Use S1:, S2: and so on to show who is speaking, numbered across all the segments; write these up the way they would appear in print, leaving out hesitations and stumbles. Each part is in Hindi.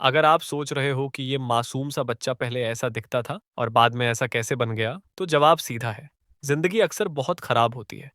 S1: अगर आप सोच रहे हो कि ये मासूम सा बच्चा पहले ऐसा दिखता था और बाद में ऐसा कैसे बन गया, तो जवाब सीधा है। जिंदगी अक्सर बहुत खराब होती है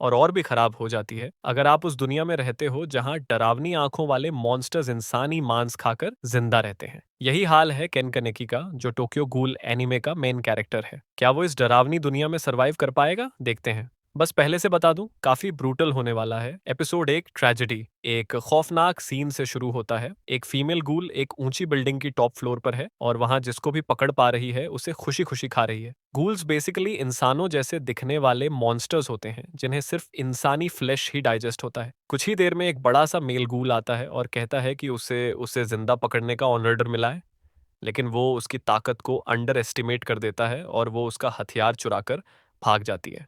S1: और भी खराब हो जाती है अगर आप उस दुनिया में रहते हो जहां डरावनी आंखों वाले मॉन्स्टर्स इंसानी मांस खाकर जिंदा रहते हैं। यही हाल है केन कनेकी का, जो टोक्यो गूल एनिमे का मेन कैरेक्टर है। क्या वो इस डरावनी दुनिया में सरवाइव कर पाएगा? देखते हैं। बस पहले से बता दूं, काफी ब्रूटल होने वाला है। एपिसोड 1, ट्रेजेडी, एक खौफनाक सीन से शुरू होता है। एक फीमेल गूल एक ऊंची बिल्डिंग की टॉप फ्लोर पर है और वहां जिसको भी पकड़ पा रही है उसे खुशी खुशी खा रही है। गूल्स बेसिकली इंसानों जैसे दिखने वाले मॉन्स्टर्स होते हैं जिन्हें सिर्फ इंसानी फ्लेश ही डाइजेस्ट होता है। कुछ ही देर में एक बड़ा सा मेल गूल आता है और कहता है कि उसे उसे जिंदा पकड़ने का ऑर्डर मिला है, लेकिन वो उसकी ताकत को अंडर एस्टिमेट कर देता है और वो उसका हथियार चुराकर भाग जाती है।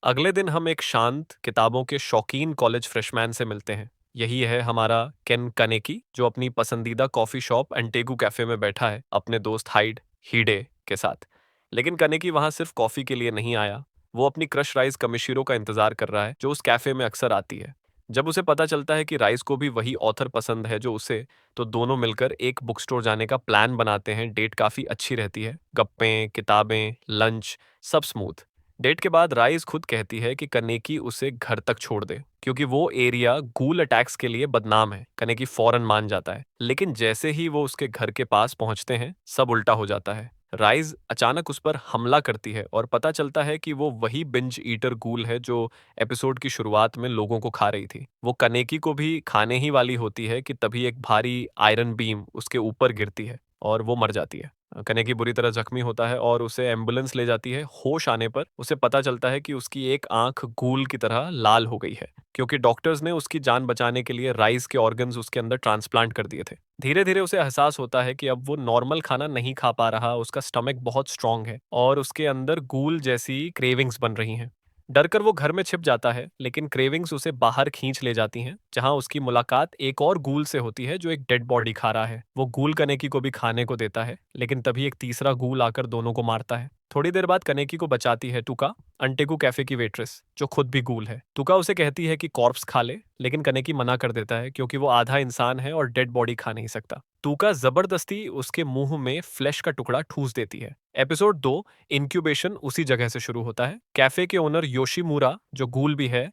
S1: अगले दिन हम एक शांत, किताबों के शौकीन कॉलेज फ्रेशमैन से मिलते हैं। यही है हमारा केन कनेकी, जो अपनी पसंदीदा कॉफी शॉप एंटेगू कैफे में बैठा है अपने दोस्त हाइड हीडे के साथ। लेकिन कनेकी वहां सिर्फ कॉफी के लिए नहीं आया। वो अपनी क्रश राइस कमिशीरो का इंतजार कर रहा है, जो उस कैफे में अक्सर आती है। जब उसे पता चलता है कि राइस को भी वही ऑथर पसंद है जो उसे, तो दोनों मिलकर एक बुक स्टोर जाने का प्लान बनाते हैं। डेट काफी अच्छी रहती है, गप्पें, किताबें, लंच, सब स्मूथ। डेट के बाद राइस खुद कहती है कि कनेकी उसे घर तक छोड़ दे, क्योंकि वो एरिया गूल अटैक्स के लिए बदनाम है। कनेकी फौरन मान जाता है, लेकिन जैसे ही वो उसके घर के पास पहुंचते हैं, सब उल्टा हो जाता है। राइज अचानक उस पर हमला करती है और पता चलता है कि वो वही बिंज ईटर गूल है जो एपिसोड की शुरुआत में लोगों को खा रही थी। वो कनेकी को भी खाने ही वाली होती है कि तभी एक भारी आयरन बीम उसके ऊपर गिरती है और वो मर जाती है। कनेकी बुरी तरह जख्मी होता है और उसे एम्बुलेंस ले जाती है। होश आने पर उसे पता चलता है कि उसकी एक आंख गूल की तरह लाल हो गई है, क्योंकि डॉक्टर्स ने उसकी जान बचाने के लिए राइस के ऑर्गन्स उसके अंदर ट्रांसप्लांट कर दिए थे। धीरे धीरे उसे एहसास होता है कि अब वो नॉर्मल खाना नहीं खा पा रहा। उसका स्टमक बहुत स्ट्रांग है और उसके अंदर गूल जैसी क्रेविंग्स बन रही हैं। डरकर वो घर में छिप जाता है, लेकिन क्रेविंग्स उसे बाहर खींच ले जाती हैं, जहां उसकी मुलाकात एक और गूल से होती है जो एक डेड बॉडी खा रहा है। वो गूल कनेकी को भी खाने को देता है, लेकिन तभी एक तीसरा गूल आकर दोनों को मारता है। थोड़ी देर बाद कनेकी को बचाती है टुका, अंटेगू कैफे की वेट्रेस, जो खुद भी गूल है। टुका उसे कहती है कि कॉर्प्स खा ले, लेकिन कनेकी मना कर देता है क्योंकि वो आधा इंसान है और डेड बॉडी खा नहीं सकता। टुका जबरदस्ती उसके मुंह में फ्लैश का टुकड़ा ठूस देती है। एपिसोड 2, इंक्यूबेशन, उसी जगह से शुरू होता है। कैफे के ओनर योशिमुरा, जो गूल भी है,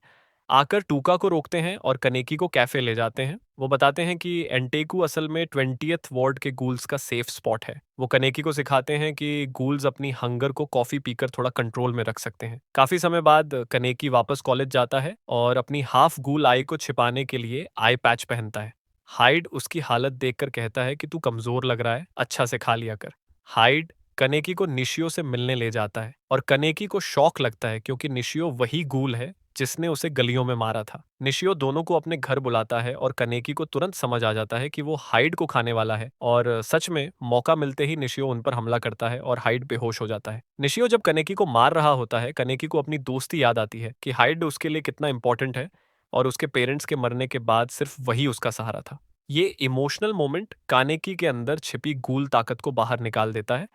S1: आकर टूका को रोकते हैं और कनेकी को कैफे ले जाते हैं। वो बताते हैं कि एंटेकू असल में 20th वार्ड के गूल्स का सेफ स्पॉट है। वो कनेकी को सिखाते हैं कि गूल्स अपनी हंगर को कॉफी पीकर थोड़ा कंट्रोल में रख सकते हैं। काफी समय बाद कनेकी वापस कॉलेज जाता है और अपनी हाफ गूल आई को छिपाने के लिए आई पैच पहनता है। हाइड उसकी हालत देखकर कहता है कि तू कमजोर लग रहा है, अच्छा से खा लिया कर। हाइड कनेकी को निशियो से मिलने ले जाता है और कनेकी को शौक लगता है क्योंकि निशियो वही गूल है जिसने उसे गलियों में मारा था। निशियो दोनों को अपने घर बुलाता है और कनेकी को तुरंत समझ आ जाता है कि वो हाइड को खाने वाला है, और सच में मौका मिलते ही निशियो उन पर हमला करता है और हाइड बेहोश हो जाता है। निशियो जब कनेकी को मार रहा होता है, कनेकी को अपनी दोस्ती याद आती है कि हाइड उसके लिए कितना इंपॉर्टेंट है और उसके पेरेंट्स के मरने के बाद सिर्फ वही उसका सहारा था। ये इमोशनल मोमेंट कानेकी के अंदर छिपी गूल ताकत को बाहर निकाल देता है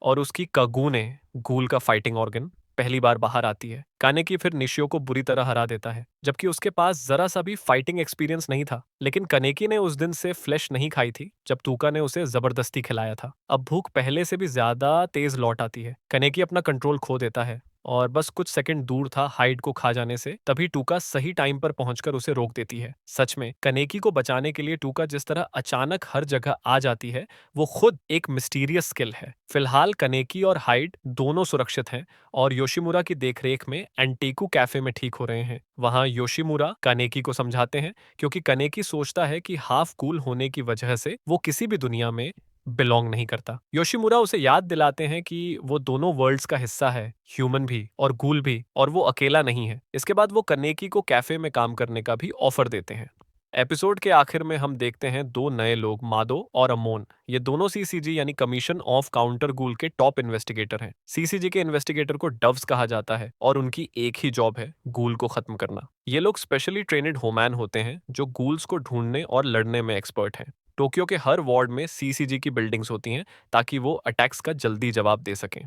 S1: और उसकी कगूने, गूल का फाइटिंग ऑर्गन, पहली बार बाहर आती है। कानेकी फिर निशियो को बुरी तरह हरा देता है, जबकि उसके पास जरा सा भी फाइटिंग एक्सपीरियंस नहीं था। लेकिन कनेकी ने उस दिन से फ्लैश नहीं खाई थी जब टूका ने उसे जबरदस्ती खिलाया था। अब भूख पहले से भी ज्यादा तेज लौट आती है। कनेकी अपना कंट्रोल खो देता है और बस कुछ सेकंड दूर था हाइड को खा जाने से, तभी टूका सही टाइम पर पहुंचकर उसे रोक देती है। सच में कनेकी को बचाने के लिए टूका जिस तरह अचानक हर जगह आ जाती है, वो खुद एक मिस्टीरियस स्किल है। फिलहाल कनेकी और हाइड दोनों सुरक्षित हैं और योशिमुरा की देखरेख में एंटेकू कैफे में ठीक हो रहे हैं। वहां योशिमुरा कनेकी को समझाते हैं, क्योंकि कनेकी सोचता है कि हाफ कूल होने की वजह से वो किसी भी दुनिया में बिलोंग नहीं करता। योशिमुरा उसे याद दिलाते हैं कि वो दोनों वर्ल्ड्स का हिस्सा है, ह्यूमन भी और गूल भी, और वो अकेला नहीं है। इसके बाद वो कनेकी को कैफे में काम करने का भी ऑफर देते हैं। एपिसोड के आखिर में हम देखते हैं दो नए लोग, मादो और अमोन। ये दोनों सीसीजी यानी कमीशन ऑफ काउंटर गूल के टॉप इन्वेस्टिगेटर हैं। सीसीजी के इन्वेस्टिगेटर को डव्स कहा जाता है और उनकी एक ही जॉब है, गूल को खत्म करना। ये लोग स्पेशली ट्रेनेड होमैन होते हैं जो गूल्स को ढूंढने और लड़ने में एक्सपर्ट हैं। टोक्यो के हर वार्ड में सीसीजी की बिल्डिंग्स होती हैं ताकि वो अटैक्स का जल्दी जवाब दे सकें।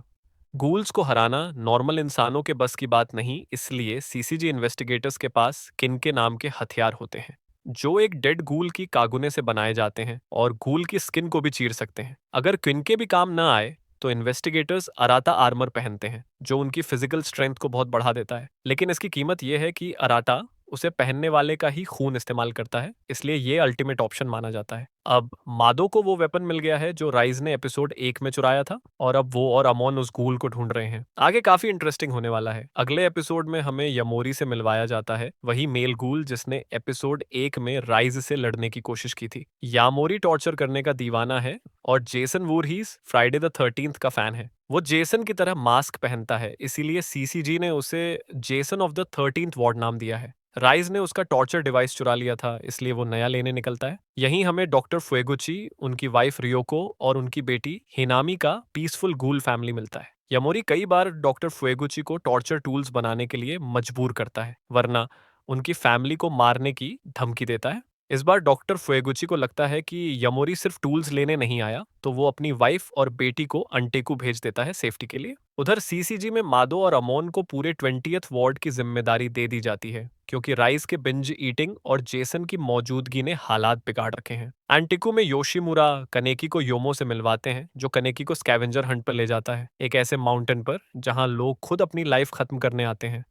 S1: गूल्स को हराना नॉर्मल इंसानों के बस की बात नहीं, इसलिए सीसीजी इन्वेस्टिगेटर्स के पास किन के नाम के हथियार होते हैं। जो एक डेड गूल की कागुने से बनाए जाते हैं और गूल की स्किन को भी चीर सकते हैं। अगर किनके भी काम न आए तो इन्वेस्टिगेटर्स अराता आर्मर पहनते हैं जो उनकी फिजिकल स्ट्रेंथ को बहुत बढ़ा देता है। लेकिन इसकी कीमत यह है कि अराता उसे पहनने वाले का ही खून इस्तेमाल करता है, इसलिए ये अल्टीमेट ऑप्शन माना जाता है। अब मादो को वो वेपन मिल गया है जो राइज ने एपिसोड 1 में चुराया था, और अब वो और अमोन उस गूल को ढूंढ रहे हैं। आगे काफी इंटरेस्टिंग होने वाला है। अगले एपिसोड में हमें यमोरी से मिलवाया जाता है, वही मेल गूल जिसने एपिसोड 1 में राइज से लड़ने की कोशिश की थी। यामोरी टॉर्चर करने का दीवाना है और जेसन वूरहीस फ्राइडे द 13th का फैन है। वो जेसन की तरह मास्क पहनता है, इसीलिए सीसीजी ने उसे Jason of the 13th ward नाम दिया है। राइज ने उसका टॉर्चर डिवाइस चुरा लिया था, इसलिए वो नया लेने निकलता है। यहीं हमें डॉक्टर फुएगुची, उनकी वाइफ रियोको और उनकी बेटी हिनामी का पीसफुल गूल फैमिली मिलता है। यमोरी कई बार डॉक्टर फुएगुची को टॉर्चर टूल्स बनाने के लिए मजबूर करता है, वरना उनकी फैमिली को मारने की धमकी देता है। इस बार डॉक्टर फुएगुची को लगता है कि यमोरी सिर्फ टूल्स लेने नहीं आया, तो वो अपनी वाइफ और बेटी को अंटेकू भेज देता है सेफ्टी के लिए। उधर सीसीजी में मादो और अमोन को पूरे 20th वार्ड की जिम्मेदारी दे दी जाती है, क्योंकि राइस के बिंज ईटिंग और जेसन की मौजूदगी ने हालात बिगाड़ रखे हैं। एंटिको में योशिमुरा कनेकी को योमो से मिलवाते हैं, जो कनेकी को स्कैवेंजर हंट पर ले जाता है, एक ऐसे माउंटेन पर जहां लोग खुद अपनी लाइफ खत्म करने आते हैं।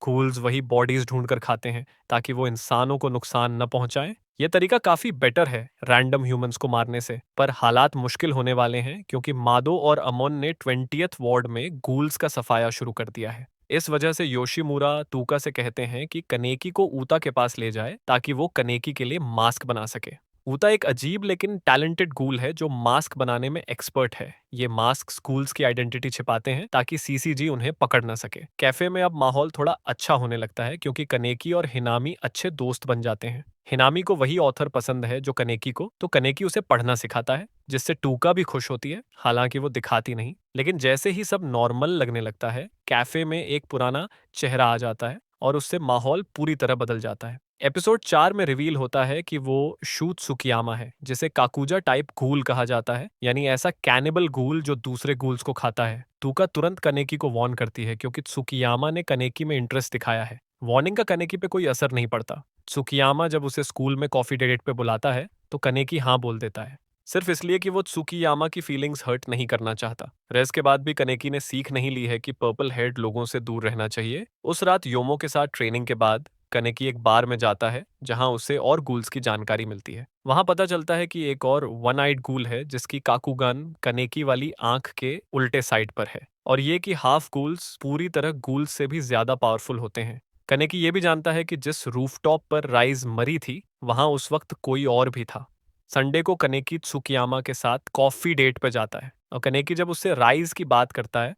S1: घूल्स वही बॉडीज ढूंढकर खाते हैं ताकि वो इंसानों को नुकसान न पहुंचाएं। ये तरीका काफी बेटर है रैंडम ह्यूमंस को मारने से, पर हालात मुश्किल होने वाले हैं क्योंकि मादो और अमोन ने 20th वार्ड में गूल्स का सफाया शुरू कर दिया है। इस वजह से योशिमुरा तूका से कहते हैं कि कनेकी को ऊता के पास ले जाए ताकि वो कनेकी के लिए मास्क बना सके। ऊता एक अजीब लेकिन टैलेंटेड गूल है जो मास्क बनाने में एक्सपर्ट है। ये मास्क स्कूल्स की आइडेंटिटी छिपाते हैं ताकि सीसीजी उन्हें पकड़ न सके। कैफे में अब माहौल थोड़ा अच्छा होने लगता है क्योंकि कनेकी और हिनामी अच्छे दोस्त बन जाते हैं। हिनामी को वही ऑथर पसंद है जो कनेकी को, तो कनेकी उसे पढ़ना सिखाता है, जिससे टूका भी खुश होती है, हालांकि वो दिखाती नहीं। लेकिन जैसे ही सब नॉर्मल लगने लगता है, कैफे में एक पुराना चेहरा आ जाता है और उससे माहौल पूरी तरह बदल जाता है। एपिसोड 4 में रिवील होता है कि वो शूत सुकियामा है, जिसे काकुजा टाइप गूल कहा जाता है, यानी ऐसा कैनिबल गूल जो दूसरे गूल्स को खाता है। तूका तुरंत कनेकी को वॉर्न करती है क्योंकि सुकियामा ने कनेकी में इंटरेस्ट दिखाया है। वार्निंग का कनेकी पे कोई असर नहीं पड़ता। सुकियामा जब उसे स्कूल में कॉफी डेट पे बुलाता है तो कनेकी हाँ बोल देता है, सिर्फ इसलिए कि वो त्सुकियामा की फीलिंग्स हर्ट नहीं करना चाहता। रेस के बाद भी कनेकी ने सीख नहीं ली है कि पर्पल हेड लोगों से दूर रहना चाहिए। उस रात योमो के साथ ट्रेनिंग के बाद कनेकी एक बार में जाता है जहां उसे और गूल्स की जानकारी मिलती है। वहां पता चलता है कि एक और वन आइड गूल है जिसकी काकुगन कनेकी वाली आंख के उल्टे साइड पर है, और ये कि हाफ गूल्स पूरी तरह गूल्स से भी ज्यादा पावरफुल होते हैं। कनेकी ये भी जानता है कि जिस रूफटॉप पर राइज मरी थी वहां उस वक्त कोई और भी था। संडे को कनेकी त्सुकियामा के साथ कॉफी डेट पर जाता है, और कनेकी जब उससे राइज की बात करता है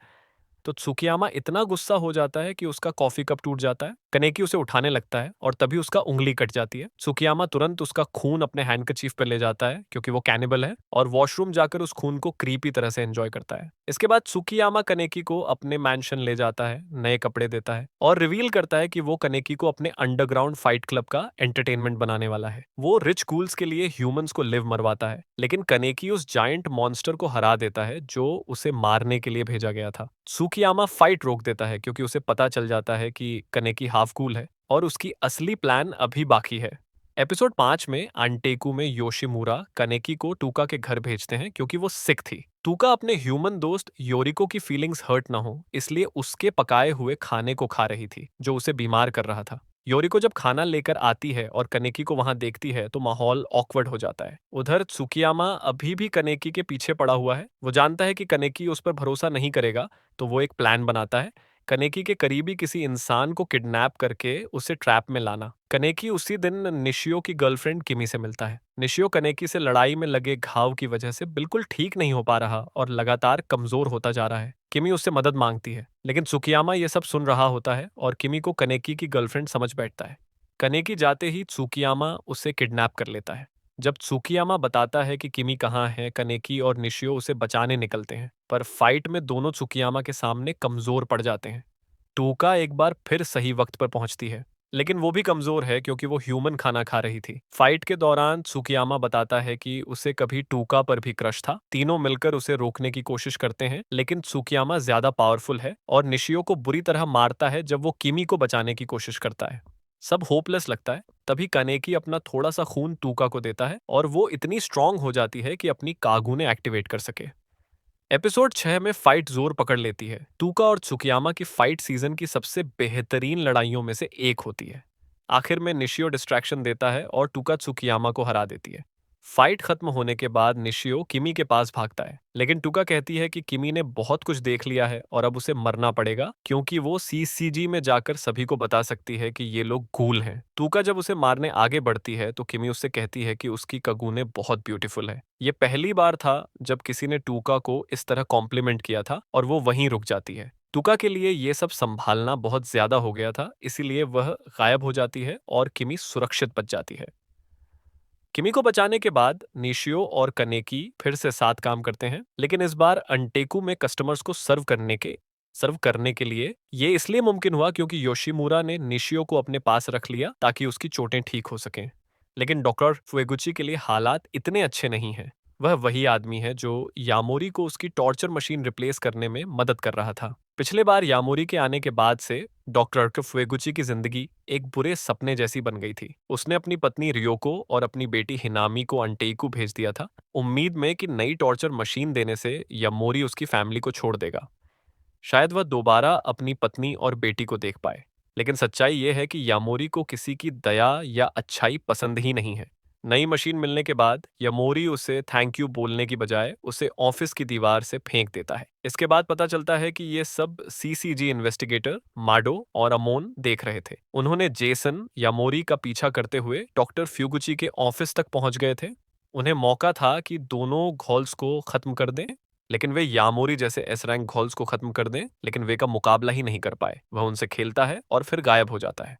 S1: तो त्सुकियामा इतना गुस्सा हो जाता है कि उसका कॉफी कप टूट जाता है। कनेकी उसे उठाने लगता है और तभी उसका उंगली कट जाती है। त्सुकियामा तुरंत उसका खून अपने हैंडकरचीफ पे ले जाता है क्योंकि वो कैनिबल है, और वॉशरूम जाकर उस खून को क्रीपी तरह से एंजॉय करता है। इसके बाद त्सुकियामा कनेकी को अपने मैंशन ले जाता है, नए कपड़े देता है और रिवील करता है कि वो कनेकी को अपने अंडरग्राउंड फाइट क्लब का एंटरटेनमेंट बनाने वाला है। वो रिच गूल्स के लिए ह्यूमंस को लिव मरवाता है, लेकिन कनेकी उस जायंट मॉन्स्टर को हरा देता है जो उसे मारने के लिए भेजा गया था। त्सुकियामा फाइट रोक देता है क्योंकि उसे पता चल जाता है कि कनेकी हाफ कूल है और उसकी असली प्लान अभी बाकी है। एपिसोड 5 में अंटेकू में योशिमुरा कनेकी को टूका के घर भेजते हैं क्योंकि वो सिक थी। टूका अपने ह्यूमन दोस्त योरिको की फीलिंग्स हर्ट ना हो इसलिए उसके पकाए हुए खाने को खा रही थी जो उसे बीमार कर रहा था। योरिको जब खाना लेकर आती है और कनेकी को वहां देखती है तो माहौल ऑकवर्ड हो जाता है। उधर त्सुकियामा अभी भी कनेकी के पीछे पड़ा हुआ है। वो जानता है कि कनेकी उस पर भरोसा नहीं करेगा, तो वो एक प्लान बनाता है, कनेकी के करीबी किसी इंसान को किडनैप करके उसे ट्रैप में लाना। कनेकी उसी दिन निशियो की गर्लफ्रेंड किमी से मिलता है। निशियो कनेकी से लड़ाई में लगे घाव की वजह से बिल्कुल ठीक नहीं हो पा रहा और लगातार कमजोर होता जा रहा है। किमी उससे मदद मांगती है, लेकिन त्सुकियामा ये सब सुन रहा होता है और किमी को कनेकी की गर्लफ्रेंड समझ बैठता है। कनेकी जाते ही त्सुकियामा उसे किडनैप कर लेता है। जब त्सुकियामा बताता है कि किमी कहाँ है, कनेकी और निशियो उसे बचाने निकलते हैं, पर फाइट में दोनों त्सुकियामा के सामने कमजोर पड़ जाते हैं। टूका एक बार फिर सही वक्त पर पहुंचती है, लेकिन वो भी कमजोर है क्योंकि वो ह्यूमन खाना खा रही थी। फाइट के दौरान त्सुकियामा बताता है कि उसे कभी टूका पर भी क्रश था। तीनों मिलकर उसे रोकने की कोशिश करते हैं, लेकिन त्सुकियामा ज्यादा पावरफुल है और निशियो को बुरी तरह मारता है जब वो किमी को बचाने की कोशिश करता है। सब होपलेस लगता है, तभी कनेकी अपना थोड़ा सा खून टूका को देता है और वो इतनी स्ट्रांग हो जाती है कि अपनी कागुने एक्टिवेट कर सके। एपिसोड 6 में फाइट जोर पकड़ लेती है। टूका और त्सुकियामा की फाइट सीजन की सबसे बेहतरीन लड़ाइयों में से एक होती है। आखिर में निशियो डिस्ट्रैक्शन देता है और टूका त्सुकियामा को हरा देती है। फाइट खत्म होने के बाद निशियो किमी के पास भागता है, लेकिन टूका कहती है कि किमी ने बहुत कुछ देख लिया है और अब उसे मरना पड़ेगा क्योंकि वो सीसीजी में जाकर सभी को बता सकती है कि ये लोग गूल हैं। टूका जब उसे मारने आगे बढ़ती है तो किमी उससे कहती है कि उसकी कगुने बहुत ब्यूटीफुल है। ये पहली बार था जब किसी ने टूका को इस तरह कॉम्प्लीमेंट किया था और वो वहीं रुक जाती है। टूका के लिए ये सब संभालना बहुत ज्यादा हो गया था, इसीलिए वह गायब हो जाती है और किमी सुरक्षित बच जाती है। किमी को बचाने के बाद निशियो और कनेकी फिर से साथ काम करते हैं, लेकिन इस बार अंटेकू में कस्टमर्स को सर्व करने के लिए ये इसलिए मुमकिन हुआ क्योंकि योशिमुरा ने निशियो को अपने पास रख लिया ताकि उसकी चोटें ठीक हो सकें। लेकिन डॉक्टर फुएगुची के लिए हालात इतने अच्छे नहीं हैं। वह वही आदमी है जो यामोरी को उसकी टॉर्चर मशीन रिप्लेस करने में मदद कर रहा था। पिछले बार यामोरी के आने के बाद से डॉक्टर फुएगुची की जिंदगी एक बुरे सपने जैसी बन गई थी। उसने अपनी पत्नी रियोको और अपनी बेटी हिनामी को अंटेइकु भेज दिया था, उम्मीद में कि नई टॉर्चर मशीन देने से यामोरी उसकी फैमिली को छोड़ देगा। शायद वह दोबारा अपनी पत्नी और बेटी को देख पाए। लेकिन सच्चाई यह है कि यामोरी को किसी की दया या अच्छाई पसंद ही नहीं है। नई मशीन मिलने के बाद यामोरी उसे थैंक यू बोलने की बजाय उसे ऑफिस की दीवार से फेंक देता है। इसके बाद पता चलता है कि ये सब सीसीजी इन्वेस्टिगेटर माडो और अमोन देख रहे थे। उन्होंने जेसन यामोरी का पीछा करते हुए डॉक्टर फ्यूगुची के ऑफिस तक पहुंच गए थे। उन्हें मौका था कि दोनों घोल्स को खत्म कर दें, लेकिन वे यामोरी जैसे एस रैंक घोल्स को खत्म कर दें, लेकिन वे का मुकाबला ही नहीं कर पाए। वह उनसे खेलता है और फिर गायब हो जाता है।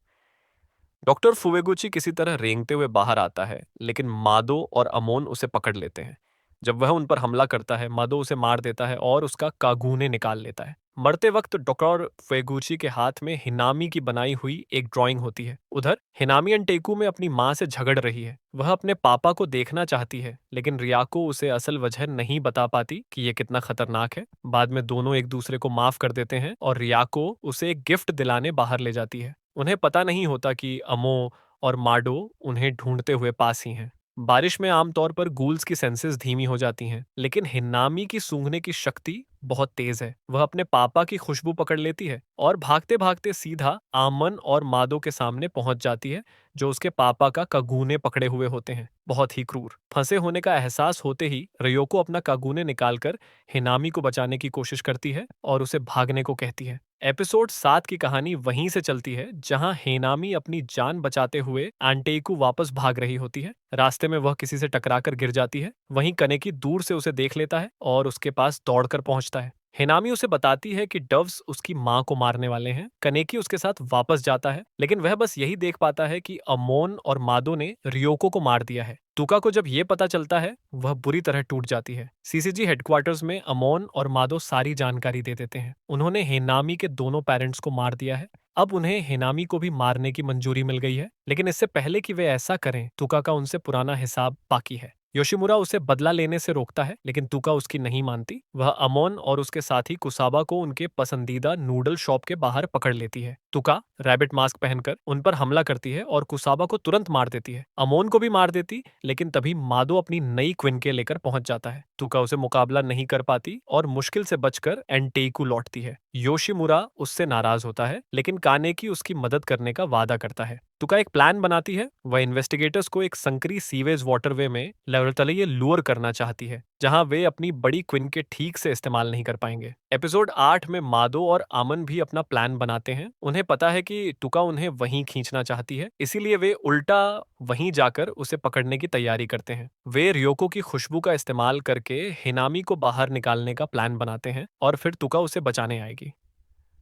S1: डॉक्टर फुवेगुची किसी तरह रेंगते हुए बाहर आता है, लेकिन मादो और अमोन उसे पकड़ लेते हैं। जब वह उन पर हमला करता है, मादो उसे मार देता है और उसका कागूने निकाल लेता है। मरते वक्त डॉक्टर फुवेगुची के हाथ में हिनामी की बनाई हुई एक ड्राइंग होती है। उधर हिनामी अंटेकू में अपनी माँ से झगड़ रही है। वह अपने पापा को देखना चाहती है, लेकिन रियाको उसे असल वजह नहीं बता पाती कि ये कितना खतरनाक है। बाद में दोनों एक दूसरे को माफ कर देते हैं और रियाको उसे एक गिफ्ट दिलाने बाहर ले जाती है। उन्हें पता नहीं होता कि अमो और माडो उन्हें ढूंढते हुए पास ही हैं। बारिश में आमतौर पर गूल्स की सेंसेस धीमी हो जाती हैं, लेकिन हिन्नामी की सूंघने की शक्ति बहुत तेज है। वह अपने पापा की खुशबू पकड़ लेती है और भागते भागते सीधा आमन और मादो के सामने पहुंच जाती है, जो उसके पापा का कगूने पकड़े हुए होते हैं। बहुत ही क्रूर। फंसे होने का एहसास होते ही रियोको अपना कागूने निकालकर हिनामी को बचाने की कोशिश करती है और उसे भागने को कहती है। एपिसोड 7 की कहानी वहीं से चलती है जहां हेनामी अपनी जान बचाते हुए एंटेइकू वापस भाग रही होती है। रास्ते में वह किसी से टकराकर गिर जाती है। वहीं कनेकी दूर से उसे देख लेता है और उसके पास दौड़कर पहुंचता है। हेनामी उसे बताती है कि डव्स उसकी मां को मारने वाले हैं। कनेकी उसके साथ वापस जाता है, लेकिन वह बस यही देख पाता है कि अमोन और मादो ने रियोको को मार दिया है। तुका को जब ये पता चलता है, वह बुरी तरह टूट जाती है। सीसीजी हेडक्वार्टर्स में अमोन और मादो सारी जानकारी दे देते हैं। उन्होंने हेनामी के दोनों पेरेंट्स को मार दिया है। अब उन्हें हेनामी को भी मारने की मंजूरी मिल गई है, लेकिन इससे पहले कि वे ऐसा करें, तुका का उनसे पुराना हिसाब बाकी है। योशिमुरा उसे बदला लेने से रोकता है, लेकिन तुका उसकी नहीं मानती। वह अमोन और उसके साथी कुसाबा को उनके पसंदीदा नूडल शॉप के बाहर पकड़ लेती है। तुका रैबिट मास्क पहनकर उन पर हमला करती है और कुसाबा को तुरंत मार देती है। अमोन को भी मार देती, लेकिन तभी मादो अपनी नई क्विनके लेकर पहुंच जाता है। तुका उसे मुकाबला नहीं कर पाती और मुश्किल से बचकर एंटेइकू लौटती है। योशिमुरा उससे नाराज होता है, लेकिन कानेकी उसकी मदद करने का वादा करता है। तुका एक प्लान बनाती है। वह इन्वेस्टिगेटर्स को एक संकरी सीवेज वाटरवे में तलैया लूर करना चाहती है, जहां वे अपनी बड़ी क्विन के ठीक से इस्तेमाल नहीं कर पाएंगे। एपिसोड 8 में मादो और अमन भी अपना प्लान बनाते हैं। उन्हें पता है कि टुका उन्हें वहीं खींचना चाहती है, इसीलिए वे उल्टा वहीं जाकर उसे पकड़ने की तैयारी करते हैं। वे रियोको की खुशबू का इस्तेमाल करके हिनामी को बाहर निकालने का प्लान बनाते हैं और फिर तुका उसे बचाने आएगी।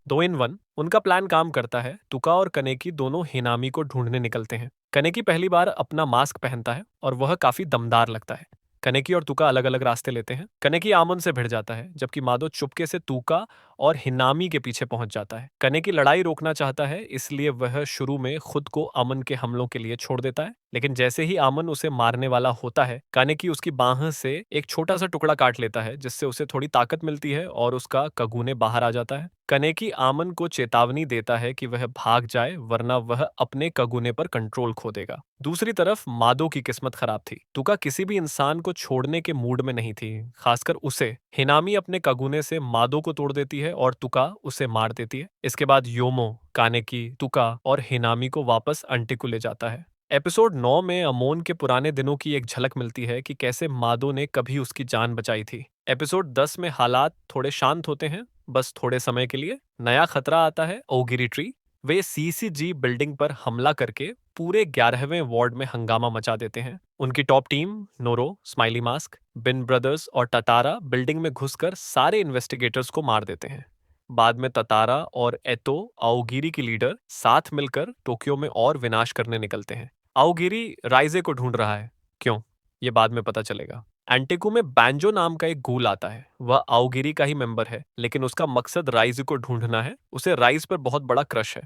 S1: 2 in 1 उनका प्लान काम करता है। तुका और कनेकी दोनों हिनामी को ढूंढने निकलते हैं। कनेकी पहली बार अपना मास्क पहनता है और वह काफी दमदार लगता है। कनेकी और तुका अलग अलग रास्ते लेते हैं। कनेकी आमन से भिड़ जाता है, जबकि मादो चुपके से तुका और हिनामी के पीछे पहुंच जाता है। कनेकी लड़ाई रोकना चाहता है, इसलिए वह शुरू में खुद को अमन के हमलों के लिए छोड़ देता है, लेकिन जैसे ही आमन उसे मारने वाला होता है, कानेकी उसकी बाह से एक छोटा सा टुकड़ा काट लेता है, जिससे उसे थोड़ी ताकत मिलती है और उसका कगुने बाहर आ जाता है। कनेकी आमन को चेतावनी देता है कि वह भाग जाए, वरना वह अपने कगुने पर कंट्रोल खो देगा। दूसरी तरफ मादो की किस्मत खराब थी। तुका किसी भी इंसान को छोड़ने के मूड में नहीं थी, खासकर उसे। हिनामी अपने कगुने से मादो को तोड़ देती है और तुका उसे मार देती है। इसके बाद योमो कानेकी, तुका और हिनामी को वापस अंटिकु ले जाता है। एपिसोड 9 में अमोन के पुराने दिनों की एक झलक मिलती है कि कैसे मादो ने कभी उसकी जान बचाई थी। एपिसोड 10 में हालात थोड़े शांत होते हैं, बस थोड़े समय के लिए। नया खतरा आता है, ओगिरी ट्री। वे सीसीजी बिल्डिंग पर हमला करके पूरे 11वें वार्ड में हंगामा मचा देते हैं। उनकी टॉप टीम नोरो, स्माइली मास्क, बिन ब्रदर्स और टतारा बिल्डिंग में घुसकर सारे इन्वेस्टिगेटर्स को मार देते हैं। बाद में ततारा और एतो, आओगिरी की लीडर, साथ मिलकर टोक्यो में और विनाश करने निकलते हैं। आओगिरी राइजे को ढूंढ रहा है। क्यों? ये बाद में पता चलेगा। एंटिकू में बैंजो नाम का एक गूल आता है। वह आओगिरी का ही मेंबर है, लेकिन उसका मकसद राइज को ढूंढना है। उसे राइज पर बहुत बड़ा क्रश है।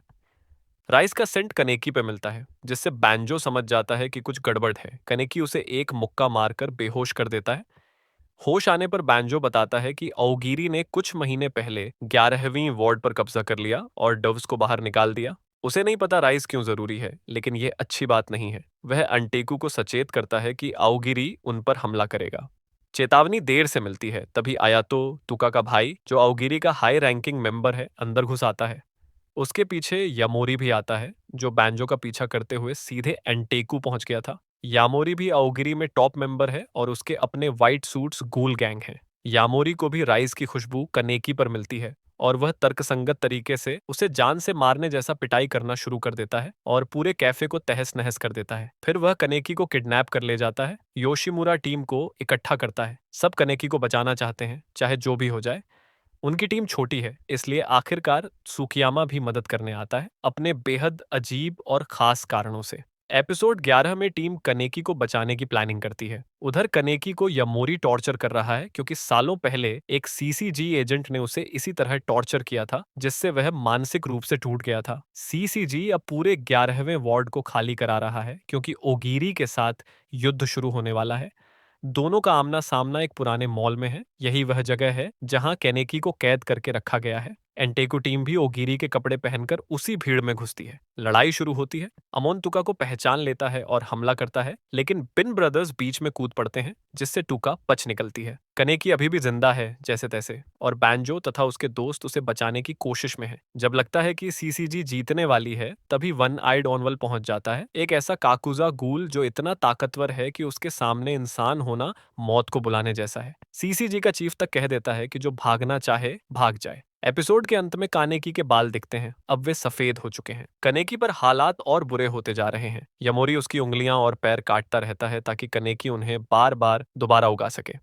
S1: राइज का सेंट कनेकी पे मिलता है, जिससे बैंजो समझ जाता है कि कुछ गड़बड़ है। कनेकी उसे एक मुक्का मारकर बेहोश कर देता है। होश आने पर बैंजो बताता है कि औगिरी ने कुछ महीने पहले 11वीं वार्ड पर कब्जा कर लिया और डव्स को बाहर निकाल दिया। उसे नहीं पता राइज क्यों जरूरी है, लेकिन यह अच्छी बात नहीं है। वह अंटेकू को सचेत करता है कि आओगिरी उन पर हमला करेगा। चेतावनी देर से मिलती है, तभी आयातो, तुका का भाई, जो आओगिरी का हाई रैंकिंग मेंबर है, अंदर घुस आता है। उसके पीछे यामोरी भी आता है, जो बैंजो का पीछा करते हुए सीधे एंटेकू पहुंच गया था। यामोरी भी आओगिरी में टॉप मेंबर है और उसके अपने व्हाइट सूट्स गूल गैंग हैं। यामोरी को भी राइज की खुशबू कनेकी पर मिलती है और वह तर्कसंगत तरीके से उसे जान से मारने जैसा पिटाई करना शुरू कर देता है और पूरे कैफे को तहस नहस कर देता है। फिर वह कनेकी को किडनैप कर ले जाता है। योशिमुरा टीम को इकट्ठा करता है। सब कनेकी को बचाना चाहते हैं, चाहे जो भी हो जाए। उनकी टीम छोटी है, इसलिए आखिरकार सुकियामा भी मदद करने आता है, अपने बेहद अजीब और खास कारणों से। एपिसोड 11 में टीम कनेकी को बचाने की प्लानिंग करती है। उधर कनेकी को यमोरी टॉर्चर कर रहा है, क्योंकि सालों पहले एक सीसीजी एजेंट ने उसे इसी तरह टॉर्चर किया था, जिससे वह मानसिक रूप से टूट गया था। सीसीजी अब पूरे 11वें वार्ड को खाली करा रहा है, क्योंकि ओगिरी के साथ युद्ध शुरू होने वाला है। दोनों का आमना सामना एक पुराने मॉल में है। यही वह जगह है जहां केनेकी को कैद करके रखा गया है। एंटेकू टीम भी ओगिरी के कपड़े पहनकर उसी भीड़ में घुसती है। लड़ाई शुरू होती है। अमोन तुका को पहचान लेता है और हमला करता है, लेकिन बिन ब्रदर्स बीच में कूद पड़ते हैं, जिससे टुका बच निकलती है। कनेकी अभी भी जिंदा है जैसे तैसे, और बैंजो तथा उसके दोस्त उसे बचाने की कोशिश में है। जब लगता है कि सीसीजी जीतने वाली है, तभी वन आइड ऑनवल पहुंच जाता है, एक ऐसा काकुजा गूल जो इतना ताकतवर है कि उसके सामने इंसान होना मौत को बुलाने जैसा है। सीसीजी का चीफ तक कह देता है कि जो भागना चाहे भाग जाए। एपिसोड के अंत में कानेकी के बाल दिखते हैं। अब वे सफेद हो चुके हैं। कनेकी पर हालात और बुरे होते जा रहे हैं। यमोरी उसकी उंगलियां और पैर काटता रहता है ताकि कनेकी उन्हें बार बार दोबारा उगा सके।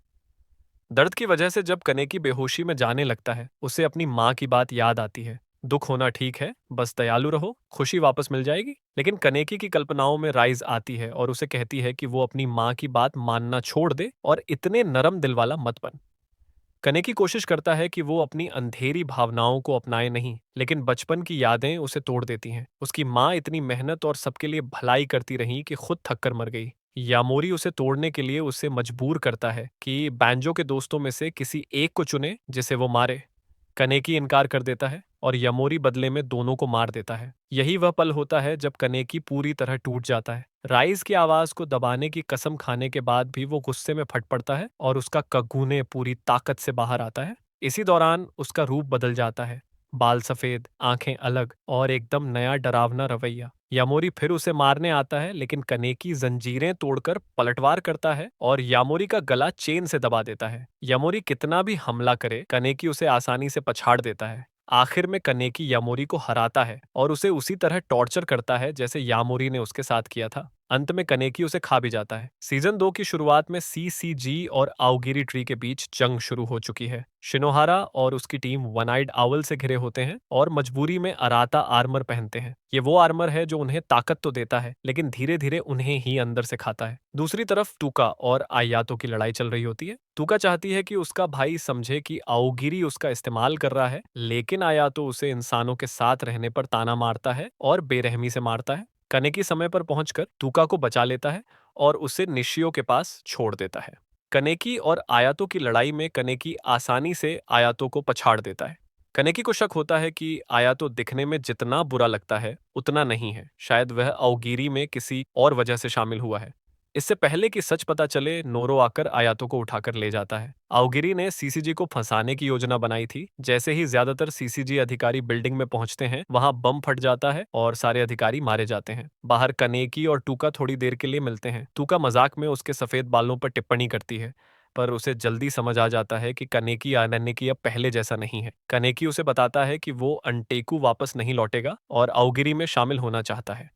S1: दर्द की वजह से जब कनेकी बेहोशी में जाने लगता है, उसे अपनी माँ की बात याद आती है। दुख होना ठीक है, बस दयालु रहो, खुशी वापस मिल जाएगी। लेकिन कनेकी की कल्पनाओं में राइज आती है और उसे कहती है कि वो अपनी माँ की बात मानना छोड़ दे और इतने नरम दिल वाला मत बन। कनेकी कोशिश करता है कि वो अपनी अंधेरी भावनाओं को अपनाए नहीं, लेकिन बचपन की यादें उसे तोड़ देती हैं। उसकी माँ इतनी मेहनत और सबके लिए भलाई करती रही कि खुद थककर मर गई। यामोरी उसे तोड़ने के लिए उसे मजबूर करता है कि बैंजो के दोस्तों में से किसी एक को चुने जिसे वो मारे। कनेकी इनकार कर देता है और यमोरी बदले में दोनों को मार देता है। यही वह पल होता है जब कनेकी पूरी तरह टूट जाता है। राइज की आवाज को दबाने की कसम खाने के बाद भी वो गुस्से में फट पड़ता है और उसका कगुने पूरी ताकत से बाहर आता है। इसी दौरान उसका रूप बदल जाता है। बाल सफेद, आंखें अलग और एकदम नया डरावना रवैया। यामोरी फिर उसे मारने आता है, लेकिन कनेकी जंजीरें तोड़कर पलटवार करता है और यामोरी का गला चेन से दबा देता है। यामोरी कितना भी हमला करे, कनेकी उसे आसानी से पछाड़ देता है। आखिर में कनेकी यामोरी को हराता है और उसे उसी तरह टॉर्चर करता है जैसे यामोरी ने उसके साथ किया था। अंत में कनेकी उसे खा भी जाता है। सीजन 2 की शुरुआत में सीसीजी और आओगिरी ट्री के बीच जंग शुरू हो चुकी है। शिनोहारा और उसकी टीम वन आइड आउल से घिरे होते हैं और मजबूरी में अराता आर्मर पहनते हैं। ये वो आर्मर है जो उन्हें ताकत तो देता है, लेकिन धीरे धीरे उन्हें ही अंदर से खाता है। दूसरी तरफ टुका और आयातो की लड़ाई चल रही होती है। टुका चाहती है कि उसका भाई समझे कि आओगिरी उसका इस्तेमाल कर रहा है, लेकिन आयातो उसे इंसानों के साथ रहने पर ताना मारता है और बेरहमी से मारता है। कनेकी समय पर पहुंचकर टूका को बचा लेता है और उसे निशियो के पास छोड़ देता है। कनेकी और आयातो की लड़ाई में कनेकी आसानी से आयातो को पछाड़ देता है। कनेकी को शक होता है कि आयातो दिखने में जितना बुरा लगता है उतना नहीं है, शायद वह अवगिरी में किसी और वजह से शामिल हुआ है। इससे पहले कि सच पता चले, नोरो आकर आयातो को उठाकर ले जाता है। अवगिरी ने सीसीजी को फंसाने की योजना बनाई थी। जैसे ही ज्यादातर सीसीजी अधिकारी बिल्डिंग में पहुंचते हैं, वहां बम फट जाता है और सारे अधिकारी मारे जाते हैं। बाहर कनेकी और टूका थोड़ी देर के लिए मिलते हैं। टूका मजाक में उसके सफेद बालों पर टिप्पणी करती है, पर उसे जल्दी समझ आ जाता है कि कनेकी आनन्नेकी अब पहले जैसा नहीं है। कनेकी उसे बताता है कि वो अंटेकू वापस नहीं लौटेगा और अवगिरी में शामिल होना चाहता है।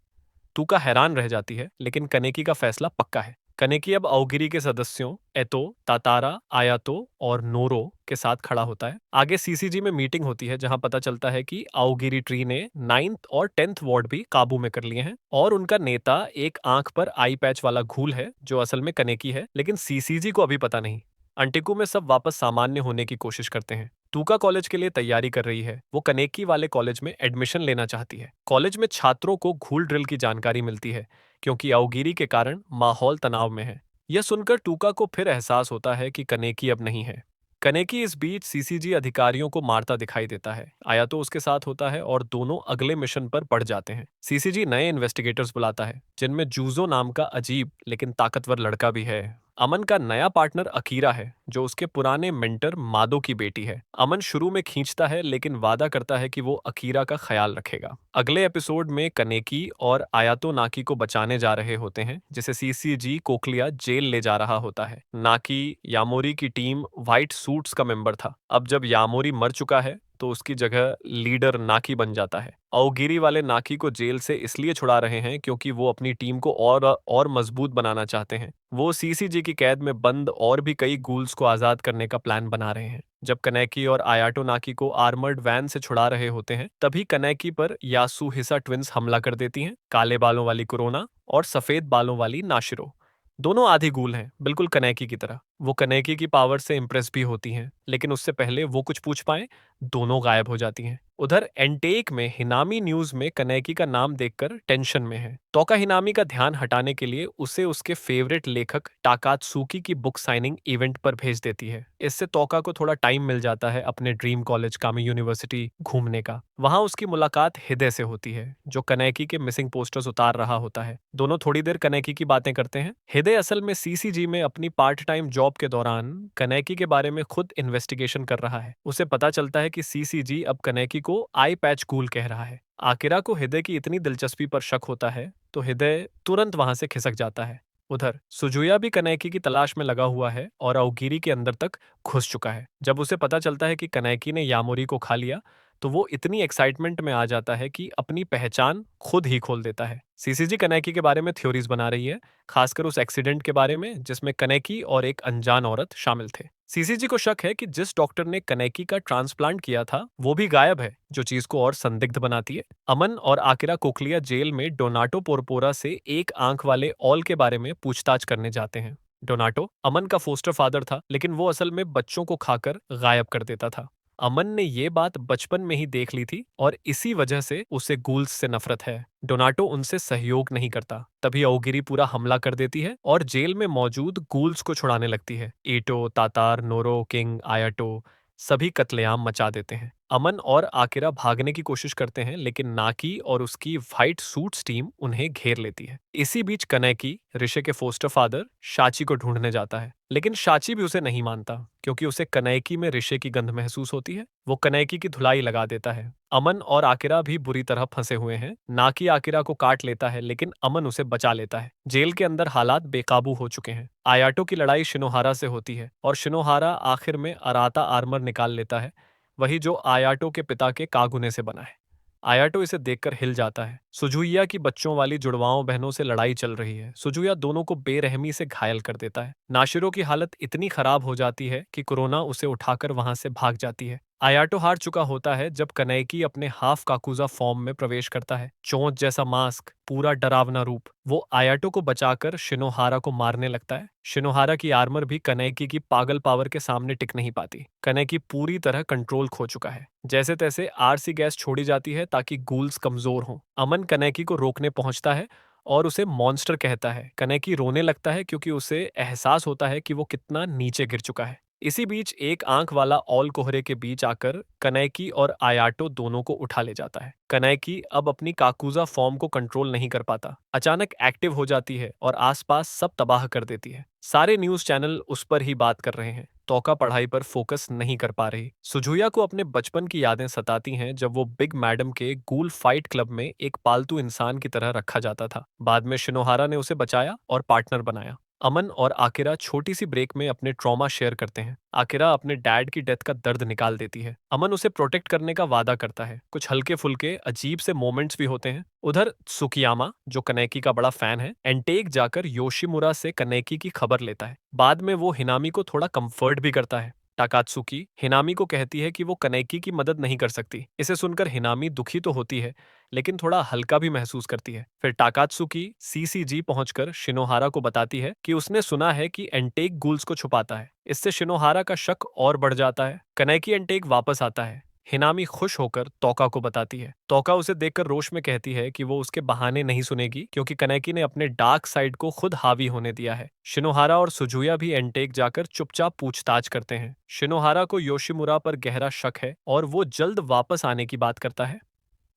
S1: टूका हैरान रह जाती है, लेकिन कनेकी का फैसला पक्का है। कनेकी अब अवगिरी के सदस्यों एतो, तातारा, आयातो और नोरो के साथ खड़ा होता है। आगे सीसीजी में मीटिंग होती है, जहां पता चलता है कि अवगिरी ट्री ने 9th और 10th वार्ड भी काबू में कर लिए हैं और उनका नेता एक आंख पर आई पैच वाला घूल है, जो असल में कनेकी है, लेकिन सीसीजी को अभी पता नहीं। अंटिकू में सब वापस सामान्य होने की कोशिश करते हैं। टूका कॉलेज के लिए तैयारी कर रही है। वो कनेकी वाले कॉलेज में एडमिशन लेना चाहती है। कॉलेज में छात्रों को घूल ड्रिल की जानकारी मिलती है, क्योंकि अवगिरी के कारण माहौल तनाव में है। यह सुनकर टूका को फिर एहसास होता है कि कनेकी अब नहीं है। कनेकी इस बीच सीसीजी अधिकारियों को मारता दिखाई देता है। आया तो उसके साथ होता है और दोनों अगले मिशन पर बढ़ जाते हैं। सीसीजी नए इन्वेस्टिगेटर्स बुलाता है, जिनमें जूजो नाम का अजीब लेकिन ताकतवर लड़का भी है। अमन का नया पार्टनर अकीरा है, जो उसके पुराने मेंटर मादो की बेटी है। अमन शुरू में खींचता है, लेकिन वादा करता है कि वो अकीरा का ख्याल रखेगा। अगले एपिसोड में कनेकी और आयातो नाकी को बचाने जा रहे होते हैं, जिसे सीसीजी कोकलिया जेल ले जा रहा होता है। नाकी यामोरी की टीम व्हाइट सूट्स का मेंबर था। अब जब यामोरी मर चुका है, तो उसकी जगह लीडर नाकी बन जाता है। अवगिरी वाले नाकी को जेल से इसलिए छुड़ा रहे हैं क्योंकि वो अपनी टीम को और मजबूत बनाना चाहते हैं। वो सीसीजी की कैद में बंद और भी कई गूल्स को आजाद करने का प्लान बना रहे हैं। जब कनेकी और आयाटो नाकी को आर्मर्ड वैन से छुड़ा रहे होते हैं, तभी कनेकी पर यासुहिसा ट्विंस हमला कर देती हैं। काले बालों वाली कुरोना और सफेद बालों वाली नाशिरो दोनों आधी गूल हैं, बिल्कुल कनेकी की तरह। वो कनेकी की पावर से इम्प्रेस भी होती हैं, लेकिन उससे पहले वो कुछ पूछ पाए, दोनों गायब हो जाती हैं। उधर एंटेक में हिनामी न्यूज में कनेकी का नाम देखकर टेंशन में है। तोका हिनामी का ध्यान हटाने के लिए उसे उसके फेवरेट लेखक टाकात्सुकी की बुक साइनिंग इवेंट पर भेज देती है। इससे तोका को थोड़ा टाइम मिल जाता है अपने ड्रीम कॉलेज कामी यूनिवर्सिटी घूमने का। वहां उसकी मुलाकात हिदे से होती है, जो कनेकी के मिसिंग पोस्टर्स उतार रहा होता है। दोनों थोड़ी देर कनेकी की बातें करते हैं। हिदे असल में सीसीजी में अपनी पार्ट टाइम जॉब के दौरान कनेकी के बारे में खुद इन्वेस्टिगेशन कर रहा है। उसे पता चलता है कि सीसीजी अब कनेकी को आई पैच कूल कह रहा है। आकिरा को हिदे की इतनी दिलचस्पी पर शक होता है, तो हिदे तुरंत वहां से खिसक जाता है। उधर सुजुया भी कनेकी की तलाश में लगा हुआ है और अवगिरी के अंदर तक घुस चुका है। जब उसे पता चलता है कि कनेकी ने यामोरी को खा लिया, तो वो इतनी एक्साइटमेंट में आ जाता है कि अपनी पहचान खुद ही खोल देता है। सीसीजी कनेकी के बारे में थ्योरीज बना रही है, खासकर उस एक्सीडेंट के बारे में जिसमें कनेकी और एक अनजान औरत शामिल थे। सीसीजी को शक है कि जिस डॉक्टर ने कनेकी का ट्रांसप्लांट किया था, वो भी गायब है, जो चीज को और संदिग्ध बनाती है। अमन और आकिरा कोकलिया जेल में डोनाटो पोरपोरा से एक आंख वाले ऑल के बारे में पूछताछ करने जाते हैं। डोनाटो अमन का फोस्टर फादर था, लेकिन वो असल में बच्चों को खाकर गायब कर देता था। अमन ने ये बात बचपन में ही देख ली थी और इसी वजह से उसे गूल्स से नफरत है। डोनाटो उनसे सहयोग नहीं करता। तभी अवगिरी पूरा हमला कर देती है और जेल में मौजूद गूल्स को छुड़ाने लगती है। ईटो, तातार, नोरो, किंग, आयाटो सभी कत्लेआम मचा देते हैं। अमन और आकिरा भागने की कोशिश करते हैं, लेकिन नाकी और उसकी व्हाइट सूट्स टीम उन्हें घेर लेती है। इसी बीच कनेकी ऋषि के फोस्टर फादर शाची को ढूंढने जाता है, लेकिन शाची भी उसे नहीं मानता, क्योंकि उसे कनेकी में ऋषि की गंध महसूस होती है। वो कनेकी की धुलाई लगा देता है। अमन और आकिरा भी बुरी तरह फंसे हुए हैं। नाकी आकिरा को काट लेता है, लेकिन अमन उसे बचा लेता है। जेल के अंदर हालात बेकाबू हो चुके हैं। आयाटो की लड़ाई शिनोहारा से होती है और शिनोहारा आखिर में अराता आर्मर निकाल लेता है, वही जो आयाटो के पिता के कागुने से बना है। आयाटो इसे देखकर हिल जाता है। सुजुया की बच्चों वाली जुड़वाओं बहनों से लड़ाई चल रही है। सुजुया दोनों को बेरहमी से घायल कर देता है। नाशिरो की हालत इतनी खराब हो जाती है कि कोरोना उसे उठाकर वहां से भाग जाती है। आयाटो हार चुका होता है जब कनैकी अपने हाफ काकुजा फॉर्म में प्रवेश करता है। चोंच जैसा मास्क, पूरा डरावना रूप। वो आयाटो को बचाकर शिनोहारा को मारने लगता है। शिनोहारा की आर्मर भी कनैकी की पागल पावर के सामने टिक नहीं पाती। कनैकी पूरी तरह कंट्रोल खो चुका है। जैसे तैसे आरसी गैस छोड़ी जाती है ताकि गूल्स कमजोर हों। अमन कनैकी को रोकने पहुंचता है और उसे मॉन्स्टर कहता है। कनैकी रोने लगता है क्योंकि उसे एहसास होता है कि वो कितना नीचे गिर चुका है। इसी बीच एक आंख वाला ऑल कोहरे के बीच आकर कनैकी और आयाटो दोनों को उठा ले जाता है। कनैकी अब अपनी काकुजा फॉर्म को कंट्रोल नहीं कर पाता। अचानक एक्टिव हो जाती है और आसपास सब तबाह कर देती है। सारे न्यूज चैनल उस पर ही बात कर रहे हैं। तोका पढ़ाई पर फोकस नहीं कर पा रही। सुजुया को अपने बचपन की यादें सताती हैं जब वो बिग मैडम के गूल फाइट क्लब में एक पालतू इंसान की तरह रखा जाता था। बाद में शिनोहारा ने उसे बचाया और पार्टनर बनाया। अमन और आकिरा छोटी सी ब्रेक में अपने ट्रॉमा शेयर करते हैं। आकिरा अपने डैड की डेथ का दर्द निकाल देती है। अमन उसे प्रोटेक्ट करने का वादा करता है। कुछ हल्के फुल्के अजीब से मोमेंट्स भी होते हैं। उधर सुकियामा, जो कनैकी का बड़ा फैन है, एंटेक जाकर योशिमुरा से कनैकी की खबर लेता है। बाद में वो हिनामी को थोड़ा कंफर्ट भी करता है। टाकात्सुकी हिनामी को कहती है कि वो कनैकी की मदद नहीं कर सकती। इसे सुनकर हिनामी दुखी तो होती है, लेकिन थोड़ा हल्का भी महसूस करती है। फिर टाकात्सुकी सीसीजी पहुंचकर शिनोहारा को बताती है कि उसने सुना है कि एंटेक गूल्स को छुपाता है। इससे शिनोहारा का शक और बढ़ जाता है। कनैकी एंटेक वापस आता है। हिनामी खुश होकर तोका को बताती है। तोका उसे देखकर रोष में कहती है कि वो उसके बहाने नहीं सुनेगी क्योंकि कनैकी ने अपने डार्क साइड को खुद हावी होने दिया है। शिनोहारा और सुजुया भी एंटेक जाकर चुपचाप पूछताछ करते हैं। शिनोहारा को योशिमुरा पर गहरा शक है और वो जल्द वापस आने की बात करता है।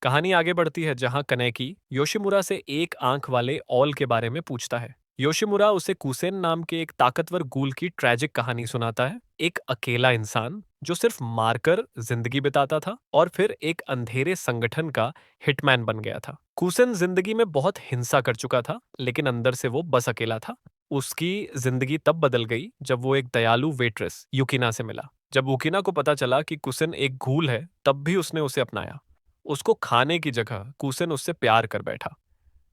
S1: कहानी आगे बढ़ती है जहां कनैकी योशिमुरा से एक आंख वाले ऑल के बारे में पूछता है। योशिमुरा उसे कुसेन नाम के एक ताकतवर गूल की ट्रैजिक कहानी सुनाता है। एक अकेला इंसान जो सिर्फ मारकर जिंदगी बिताता था और फिर एक अंधेरे संगठन का हिटमैन बन गया था। कुसेन जिंदगी में बहुत हिंसा कर चुका था, लेकिन अंदर से वो बस अकेला था। उसकी जिंदगी तब बदल गई जब वो एक दयालु वेट्रेस युकिना से मिला। जब युकिना को पता चला कि कुसेन एक घूल है, तब भी उसने उसे अपनाया। उसको खाने की जगह कुसेन उससे प्यार कर बैठा।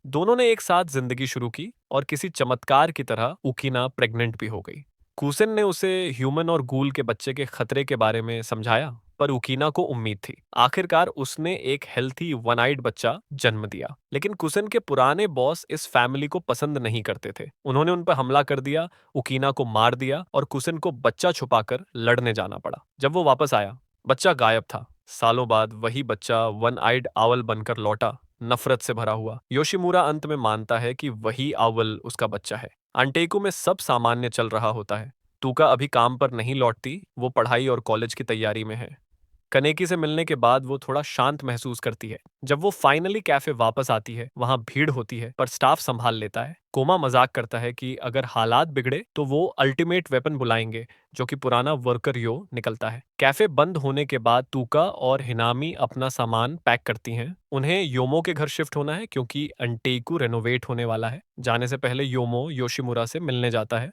S1: दोनों ने एक साथ जिंदगी शुरू की और किसी चमत्कार की तरह उकीना प्रेग्नेंट भी हो गई। कुसेन ने उसे ह्यूमन और गूल के बच्चे के खतरे के बारे में समझाया, पर उकीना को उम्मीद थी। आखिरकार उसने एक हेल्थी वन आइड बच्चा जन्म दिया। लेकिन कुसेन के पुराने बॉस इस फैमिली को पसंद नहीं करते थे। उन्होंने उन पर हमला कर दिया, उकीना को मार दिया और कुसेन को बच्चा छुपाकर लड़ने जाना पड़ा। जब वो वापस आया, बच्चा गायब था। सालों बाद वही बच्चा वन आइड आउल बनकर लौटा, नफरत से भरा हुआ। योशिमुरा अंत में मानता है कि वही आउल उसका बच्चा है। अंटेकू में सब सामान्य चल रहा होता है। तूका अभी काम पर नहीं लौटती, वो पढ़ाई और कॉलेज की तैयारी में है। कनेकी से मिलने के बाद वो थोड़ा शांत महसूस करती है। जब वो फाइनली कैफे वापस आती है, वहां भीड़ होती है पर स्टाफ संभाल लेता है। कोमा मजाक करता है कि अगर हालात बिगड़े तो वो अल्टीमेट वेपन बुलाएंगे, जो कि पुराना वर्कर यो निकलता है। कैफे बंद होने के बाद तूका और हिनामी अपना सामान पैक करती हैं। उन्हें योमो के घर शिफ्ट होना है क्योंकि अंटेकू रेनोवेट होने वाला है। जाने से पहले योमो योशिमुरा से मिलने जाता है।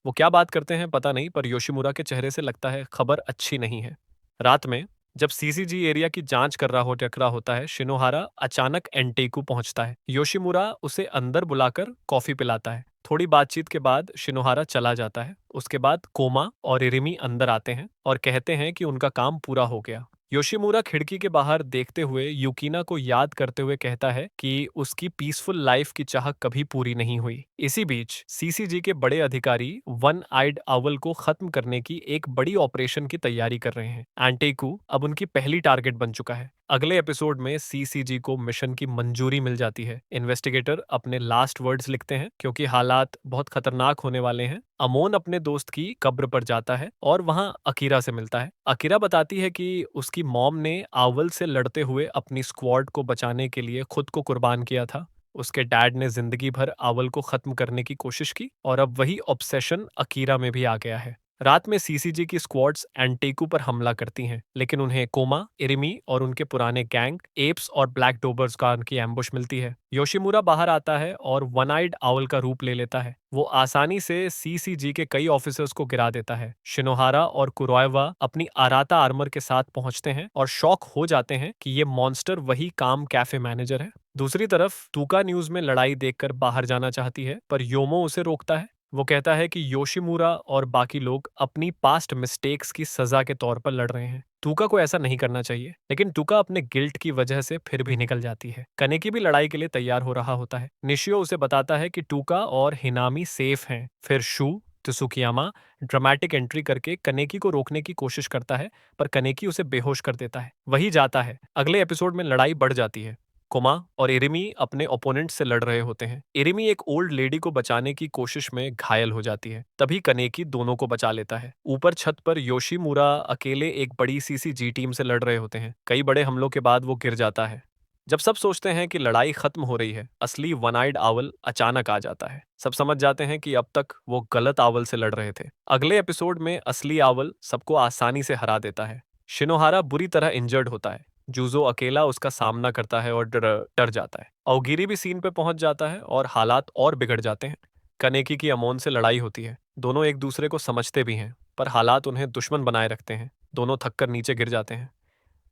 S1: वो क्या बात करते हैं पता नहीं, पर योशिमुरा के चेहरे से लगता है खबर अच्छी नहीं है। रात में जब सीसीजी एरिया की जांच कर रहा होता है, शिनोहारा अचानक एंटेकू पहुंचता है। योशिमुरा उसे अंदर बुलाकर कॉफी पिलाता है। थोड़ी बातचीत के बाद शिनोहारा चला जाता है। उसके बाद कोमा और इरिमी अंदर आते हैं और कहते हैं कि उनका काम पूरा हो गया। योशिमुरा खिड़की के बाहर देखते हुए यूकिना को याद करते हुए कहता है कि उसकी पीसफुल लाइफ की चाह कभी पूरी नहीं हुई। इसी बीच सीसीजी के बड़े अधिकारी वन आइड आउल को खत्म करने की एक बड़ी ऑपरेशन की तैयारी कर रहे हैं। एंटेकू अब उनकी पहली टारगेट बन चुका है। अगले एपिसोड में सीसीजी को मिशन की मंजूरी मिल जाती है। इन्वेस्टिगेटर अपने लास्ट वर्ड्स लिखते हैं क्योंकि हालात बहुत खतरनाक होने वाले हैं। अमोन अपने दोस्त की कब्र पर जाता है और वहां अकीरा से मिलता है। अकीरा बताती है कि उसकी मॉम ने आउल से लड़ते हुए अपनी स्क्वाड को बचाने के लिए खुद को कुर्बान किया था। उसके डैड ने जिंदगी भर आउल को खत्म करने की कोशिश की और अब वही ऑब्सेशन अकीरा में भी आ गया है। रात में सीसीजी की स्क्वाड्स एंटेकू पर हमला करती हैं, लेकिन उन्हें कोमा, इरिमी और उनके पुराने गैंग एप्स और ब्लैक डोबर्स का उनकी एम्बुश मिलती है। योशिमुरा बाहर आता है और वन आइड आउल का रूप ले लेता है। वो आसानी से सीसीजी के कई ऑफिसर्स को गिरा देता है। शिनोहारा और कुरोएवा अपनी आराता आर्मर के साथ पहुंचते हैं और शॉक हो जाते हैं कि ये मॉन्स्टर वही काम कैफे मैनेजर है। दूसरी तरफ तूका न्यूज में लड़ाई देखकर बाहर जाना चाहती है, पर योमो उसे रोकता है। वो कहता है कि योशिमुरा और बाकी लोग अपनी पास्ट मिस्टेक्स की सजा के तौर पर लड़ रहे हैं। टूका को ऐसा नहीं करना चाहिए, लेकिन टूका अपने गिल्ट की वजह से फिर भी निकल जाती है। कनेकी भी लड़ाई के लिए तैयार हो रहा होता है। निशियो उसे बताता है कि टूका और हिनामी सेफ हैं। फिर शू त्सुकियामा ड्रामेटिक एंट्री करके कनेकी को रोकने की कोशिश करता है, पर कनेकी उसे बेहोश कर देता है। वही जाता है। अगले एपिसोड में लड़ाई बढ़ जाती है। कोमा और इरिमी अपने ओपोनेंट से लड़ रहे होते हैं। इरिमी एक ओल्ड लेडी को बचाने की कोशिश में घायल हो जाती है। तभी कनेकी दोनों को बचा लेता है। ऊपर छत पर योशीमुरा अकेले एक बड़ी सीसीजी टीम से लड़ रहे होते हैं। कई बड़े हमलों के बाद वो गिर जाता है। जब सब सोचते हैं कि लड़ाई खत्म हो रही है, असली वन आइड आउल अचानक आ जाता है। सब समझ जाते हैं कि अब तक वो गलत आउल से लड़ रहे थे। अगले एपिसोड में असली आउल सबको आसानी से हरा देता है। शिनोहारा बुरी तरह इंजर्ड होता है। जूजो अकेला उसका सामना करता है और डर डर जाता है। अओगिरी भी सीन पे पहुंच जाता है और हालात और बिगड़ जाते हैं। कनेकी की अमोन से लड़ाई होती है। दोनों एक दूसरे को समझते भी हैं, पर हालात उन्हें दुश्मन बनाए रखते हैं। दोनों थककर नीचे गिर जाते हैं।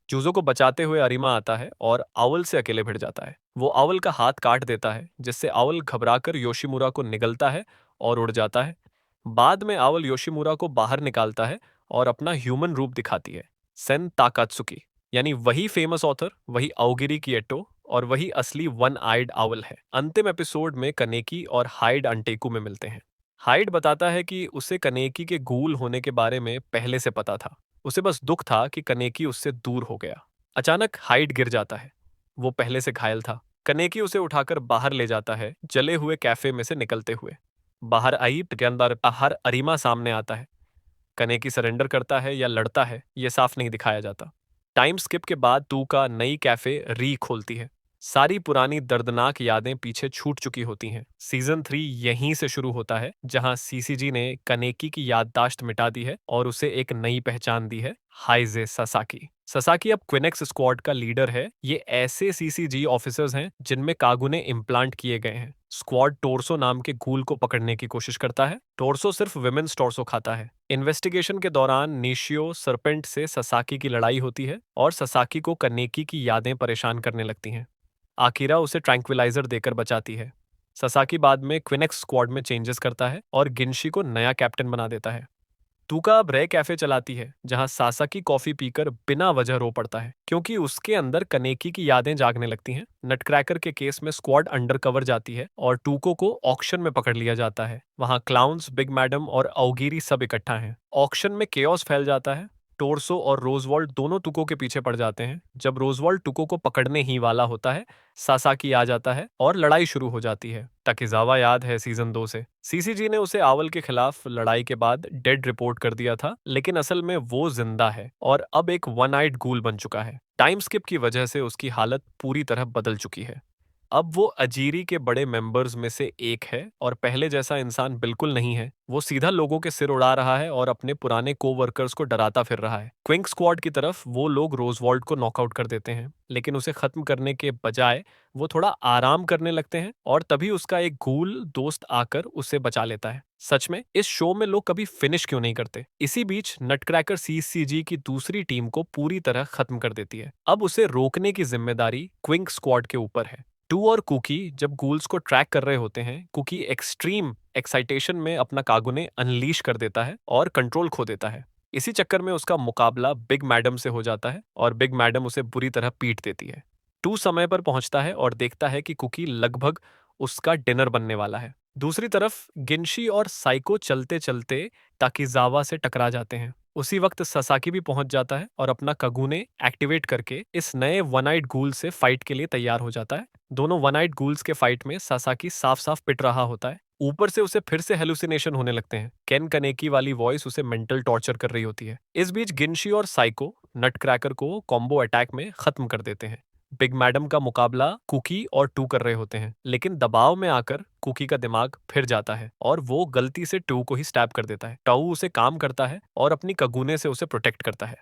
S1: जूजो को बचाते हुए अरिमा आता है और आउल से अकेले भिड़ जाता है। वो आउल का हाथ काट देता है, जिससे आउल घबराकर योशिमुरा को निगलता है और उड़ जाता है। बाद में आउल योशिमुरा को बाहर निकालता है और अपना ह्यूमन रूप दिखाती है, सेन ताकात्सुकी। यानी वही फेमस ऑथर, वही अओगिरी किएटो और वही असली वन आइड आउल है। अंतिम एपिसोड में कनेकी और हाइड अंटेकू में मिलते हैं। हाइड बताता है कि उसे कनेकी के गूल होने के बारे में पहले से पता था। उसे बस दुख था कि कनेकी उससे दूर हो गया। अचानक हाइड गिर जाता है। वो पहले से घायल था। कनेकी उसे उठाकर बाहर ले जाता है, जले हुए कैफे में से निकलते हुए। बाहर आई के अंदर बाहर अरीमा सामने आता है। कनेकी सरेंडर करता है या लड़ता है, ये साफ नहीं दिखाया जाता। टाइम स्किप के बाद तू का नई कैफे री खोलती है। सारी पुरानी दर्दनाक यादें पीछे छूट चुकी होती हैं। सीजन 3 यहीं से शुरू होता है, जहां सीसीजी ने कनेकी की याददाश्त मिटा दी है और उसे एक नई पहचान दी है, हाइजे ससाकी। ससाकी अब क्विनेक्स स्क्वाड का लीडर है। ये ऐसे सीसीजी ऑफिसर्स हैं जिनमें कागुने इम्प्लांट किए गए हैं। स्क्वाड टोरसो नाम के गूल को पकड़ने की कोशिश करता है। टोरसो सिर्फ विमेन्स टोरसो खाता है। इन्वेस्टिगेशन के दौरान निशियो सरपेंट से ससाकी की लड़ाई होती है और ससाकी को कनेकी की यादें परेशान करने लगती हैं। आकिरा उसे ट्रैंक्विलाइजर देकर बचाती है। ससाकी बाद में क्विनेक्स स्क्वाड में चेंजेस करता है और गिनशी को नया कैप्टन बना देता है। टूका अब रे कैफे चलाती है, जहां सासाकी कॉफी पीकर बिना वजह रो पड़ता है, क्योंकि उसके अंदर कनेकी की यादें जागने लगती हैं। नटक्रैकर के केस में स्क्वाड अंडरकवर जाती है और टूको को ऑक्शन में पकड़ लिया जाता है। वहां क्लाउन्स, बिग मैडम और अओगिरी सब इकट्ठा हैं। ऑक्शन में केओस फैल जाता है। टोरसो और रोजवॉल्ट दोनों टुको के पीछे पड़ जाते हैं। जब रोजवॉल्ट टुको को पकड़ने ही वाला होता है, सासाकी आ जाता है और लड़ाई शुरू हो जाती है। ताकिजावा याद है सीजन 2 से। सीसीजी ने उसे आवल के खिलाफ लड़ाई के बाद डेड रिपोर्ट कर दिया था, लेकिन असल में वो जिंदा है और अब एक वन आइड गूल बन चुका है। टाइम स्किप की वजह से उसकी हालत पूरी तरह बदल चुकी है। अब वो अजीरी के बड़े मेंबर्स में से एक है और पहले जैसा इंसान बिल्कुल नहीं है। वो सीधा लोगों के सिर उड़ा रहा है और अपने पुराने कोवर्कर्स को डराता फिर रहा है। क्विंक स्क्वाड की तरफ वो लोग रोजवॉल्ट को नॉकआउट कर देते हैं, लेकिन उसे खत्म करने के बजाय वो थोड़ा आराम करने लगते हैं और तभी उसका एक गूल दोस्त आकर उसे बचा लेता है। सच में इस शो में लोग कभी फिनिश क्यों नहीं करते? इसी बीच नटक्रैकर सीसीजी की दूसरी टीम को पूरी तरह खत्म कर देती है। अब उसे रोकने की जिम्मेदारी क्विंक स्क्वाड के ऊपर है। टू और कुकी जब गूल्स को ट्रैक कर रहे होते हैं, कुकी एक्सट्रीम एक्साइटेशन में अपना कागुने अनलीश कर देता है और कंट्रोल खो देता है। इसी चक्कर में उसका मुकाबला बिग मैडम से हो जाता है और बिग मैडम उसे बुरी तरह पीट देती है। टू समय पर पहुंचता है और देखता है कि कुकी लगभग उसका डिनर बनने वाला है। दूसरी तरफ गिनशी और साइको चलते चलते ताकिजावा से टकरा जाते हैं। उसी वक्त ससाकी भी पहुंच जाता है और अपना कगुने एक्टिवेट करके इस नए वन आइड गूल से फाइट के लिए तैयार हो जाता है। दोनों वन आइड गूल्स के फाइट में सासाकी साफ साफ पिट रहा होता है। ऊपर से उसे फिर से हेलुसिनेशन होने लगते हैं। केन कनेकी वाली वॉइस उसे मेंटल टॉर्चर कर रही होती है। इस बीच गिनशी और साइको नटक्रैकर को कॉम्बो अटैक में खत्म कर देते हैं। बिग मैडम का मुकाबला कुकी और टू कर रहे होते हैं, लेकिन दबाव में आकर कुकी का दिमाग फिर जाता है और वो गलती से टू को ही स्टैब कर देता है। टाऊ उसे काम करता है और अपनी कगुने से उसे प्रोटेक्ट करता है।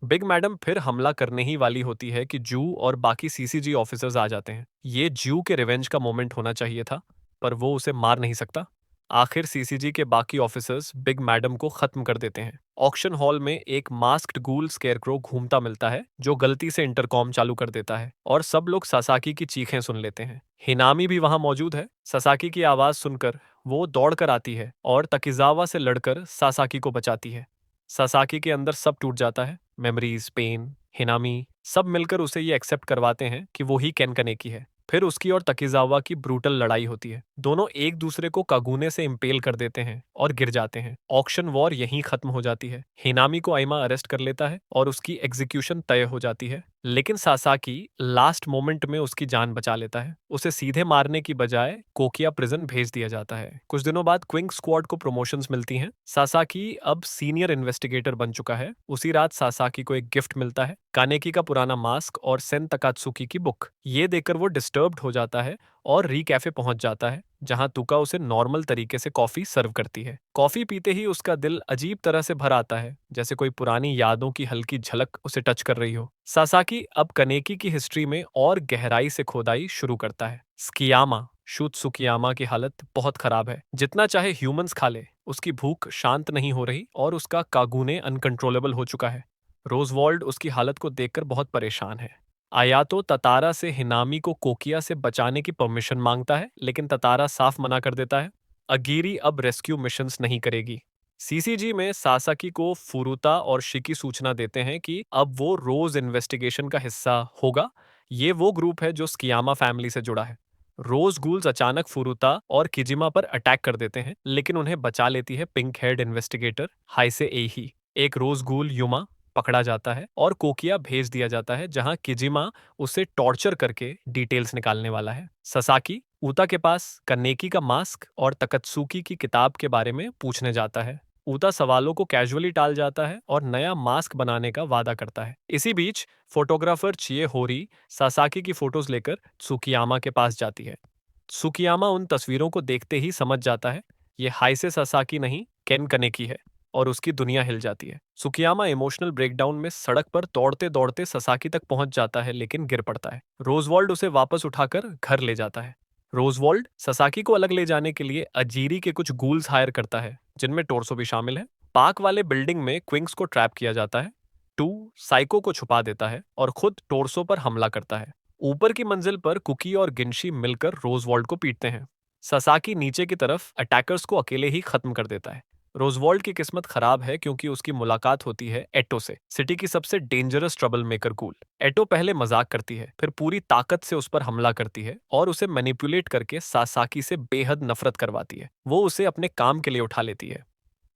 S1: बिग मैडम फिर हमला करने ही वाली होती है कि जू और बाकी सीसीजी ऑफिसर्स आ जाते हैं। ये जू के रिवेंज का मोमेंट होना चाहिए था, पर वो उसे मार नहीं सकता। आखिर सीसीजी के बाकी ऑफिसर्स बिग मैडम को खत्म कर देते हैं। ऑक्शन हॉल में एक मास्क्ड गूल स्केयरक्रो घूमता मिलता है, जो गलती से इंटरकॉम चालू कर देता है और सब लोग सासाकी की चीखें सुन लेते हैं। हिनामी भी वहां मौजूद है। सासाकी की आवाज सुनकर वो दौड़कर आती है और तकिजावा से लड़कर सासाकी को बचाती है। सासाकी के अंदर सब टूट जाता है, मेमोरीज, पेन, हिनामी, सब मिलकर उसे ये एक्सेप्ट करवाते हैं कि वो ही केन कनेकी है। फिर उसकी और तकीजावा की ब्रूटल लड़ाई होती है। दोनों एक दूसरे को कागुने से इम्पेल कर देते हैं और गिर जाते हैं। ऑक्शन वॉर यहीं खत्म हो जाती है। हिनामी को आइमा अरेस्ट कर लेता है और उसकी एग्जीक्यूशन तय हो जाती है। लेकिन सासाकी लास्ट मोमेंट में उसकी जान बचा लेता है। उसे सीधे मारने की बजाय कोकिया प्रिजन भेज दिया जाता है। कुछ दिनों बाद क्विंग स्क्वाड को प्रमोशंस मिलती हैं। सासाकी अब सीनियर इन्वेस्टिगेटर बन चुका है। उसी रात सासाकी को एक गिफ्ट मिलता है, कानेकी का पुराना मास्क और सेन तकात्सुकी की बुक। ये देखकर वो डिस्टर्ब्ड हो जाता है और री कैफे पहुंच जाता है, जहां तुका उसे नॉर्मल तरीके से कॉफी सर्व करती है। कॉफी पीते ही उसका दिल अजीब तरह से भर आता है, जैसे कोई पुरानी यादों की हल्की झलक उसे टच कर रही हो। सासाकी अब कनेकी की हिस्ट्री में और गहराई से खोदाई शुरू करता है। स्कियामा शुद्ध सुकियामा की हालत बहुत खराब है। जितना चाहे ह्यूमंस खा ले, उसकी भूख शांत नहीं हो रही और उसका कागुने अनकंट्रोलेबल हो चुका है। रोजवॉल्ड उसकी हालत को देखकर बहुत परेशान है। आयातो ततारा से हिनामी को कोकिया से बचाने की परमिशन मांगता है, लेकिन ततारा साफ मना कर देता है। अगीरी अब रेस्क्यू मिशंस नहीं करेगी। सीसीजी में सासाकी को फुरुता और शिकी सूचना देते हैं कि अब वो रोज इन्वेस्टिगेशन का हिस्सा होगा। ये वो ग्रुप है जो स्कियामा फैमिली से जुड़ा है। रोज गूल्स अचानक फुरुता और किजिमा पर अटैक कर देते हैं, लेकिन उन्हें बचा लेती है पिंक हेड इन्वेस्टिगेटर हाइसे एही। एक रोज गूल युमा पकड़ा जाता है और कोकिया भेज दिया जाता है, जहां किजिमा उसे टॉर्चर करके डिटेल्स निकालने वाला है। ससाकी ऊता के पास कन्नेकी का मास्क और तकत्सुकी की किताब के बारे में पूछने जाता है। ऊता सवालों को कैजुअली टाल जाता है और नया मास्क बनाने का वादा करता है। इसी बीच फोटोग्राफर चिए होरी सासाकी की फोटोज लेकर त्सुकियामा के पास जाती है। त्सुकियामा उन तस्वीरों को देखते ही समझ जाता है ये हाइसे सासाकी नहीं, केन कनेकी है, और उसकी दुनिया हिल जाती है। सुकियामा इमोशनल ब्रेकडाउन में सड़क पर दौड़ते दौड़ते ससाकी तक पहुंच जाता है, लेकिन गिर पड़ता है। रोजवॉल्ड उसे वापस उठाकर घर ले जाता है। रोजवॉल्ड ससाकी को अलग ले जाने के लिए अजीरी के कुछ गूल्स हायर करता है, जिनमें टोर्सो भी शामिल है। पार्क वाले बिल्डिंग में क्विंग्स को ट्रैप किया जाता है। टू साइको को छुपा देता है और खुद टोर्सो पर हमला करता है। ऊपर की मंजिल पर कुकी और गिनशी मिलकर रोजवॉल्ड को पीटते हैं। ससाकी नीचे की तरफ अटैकर्स को अकेले ही खत्म कर देता है। रोजवॉल्ड की किस्मत खराब है क्योंकि उसकी मुलाकात होती है एटो से, सिटी की सबसे डेंजरस ट्रबल मेकर गूल। एटो पहले मजाक करती है, फिर पूरी ताकत से उस पर हमला करती है और उसे मैनिपुलेट करके सासाकी से बेहद नफरत करवाती है। वो उसे अपने काम के लिए उठा लेती है।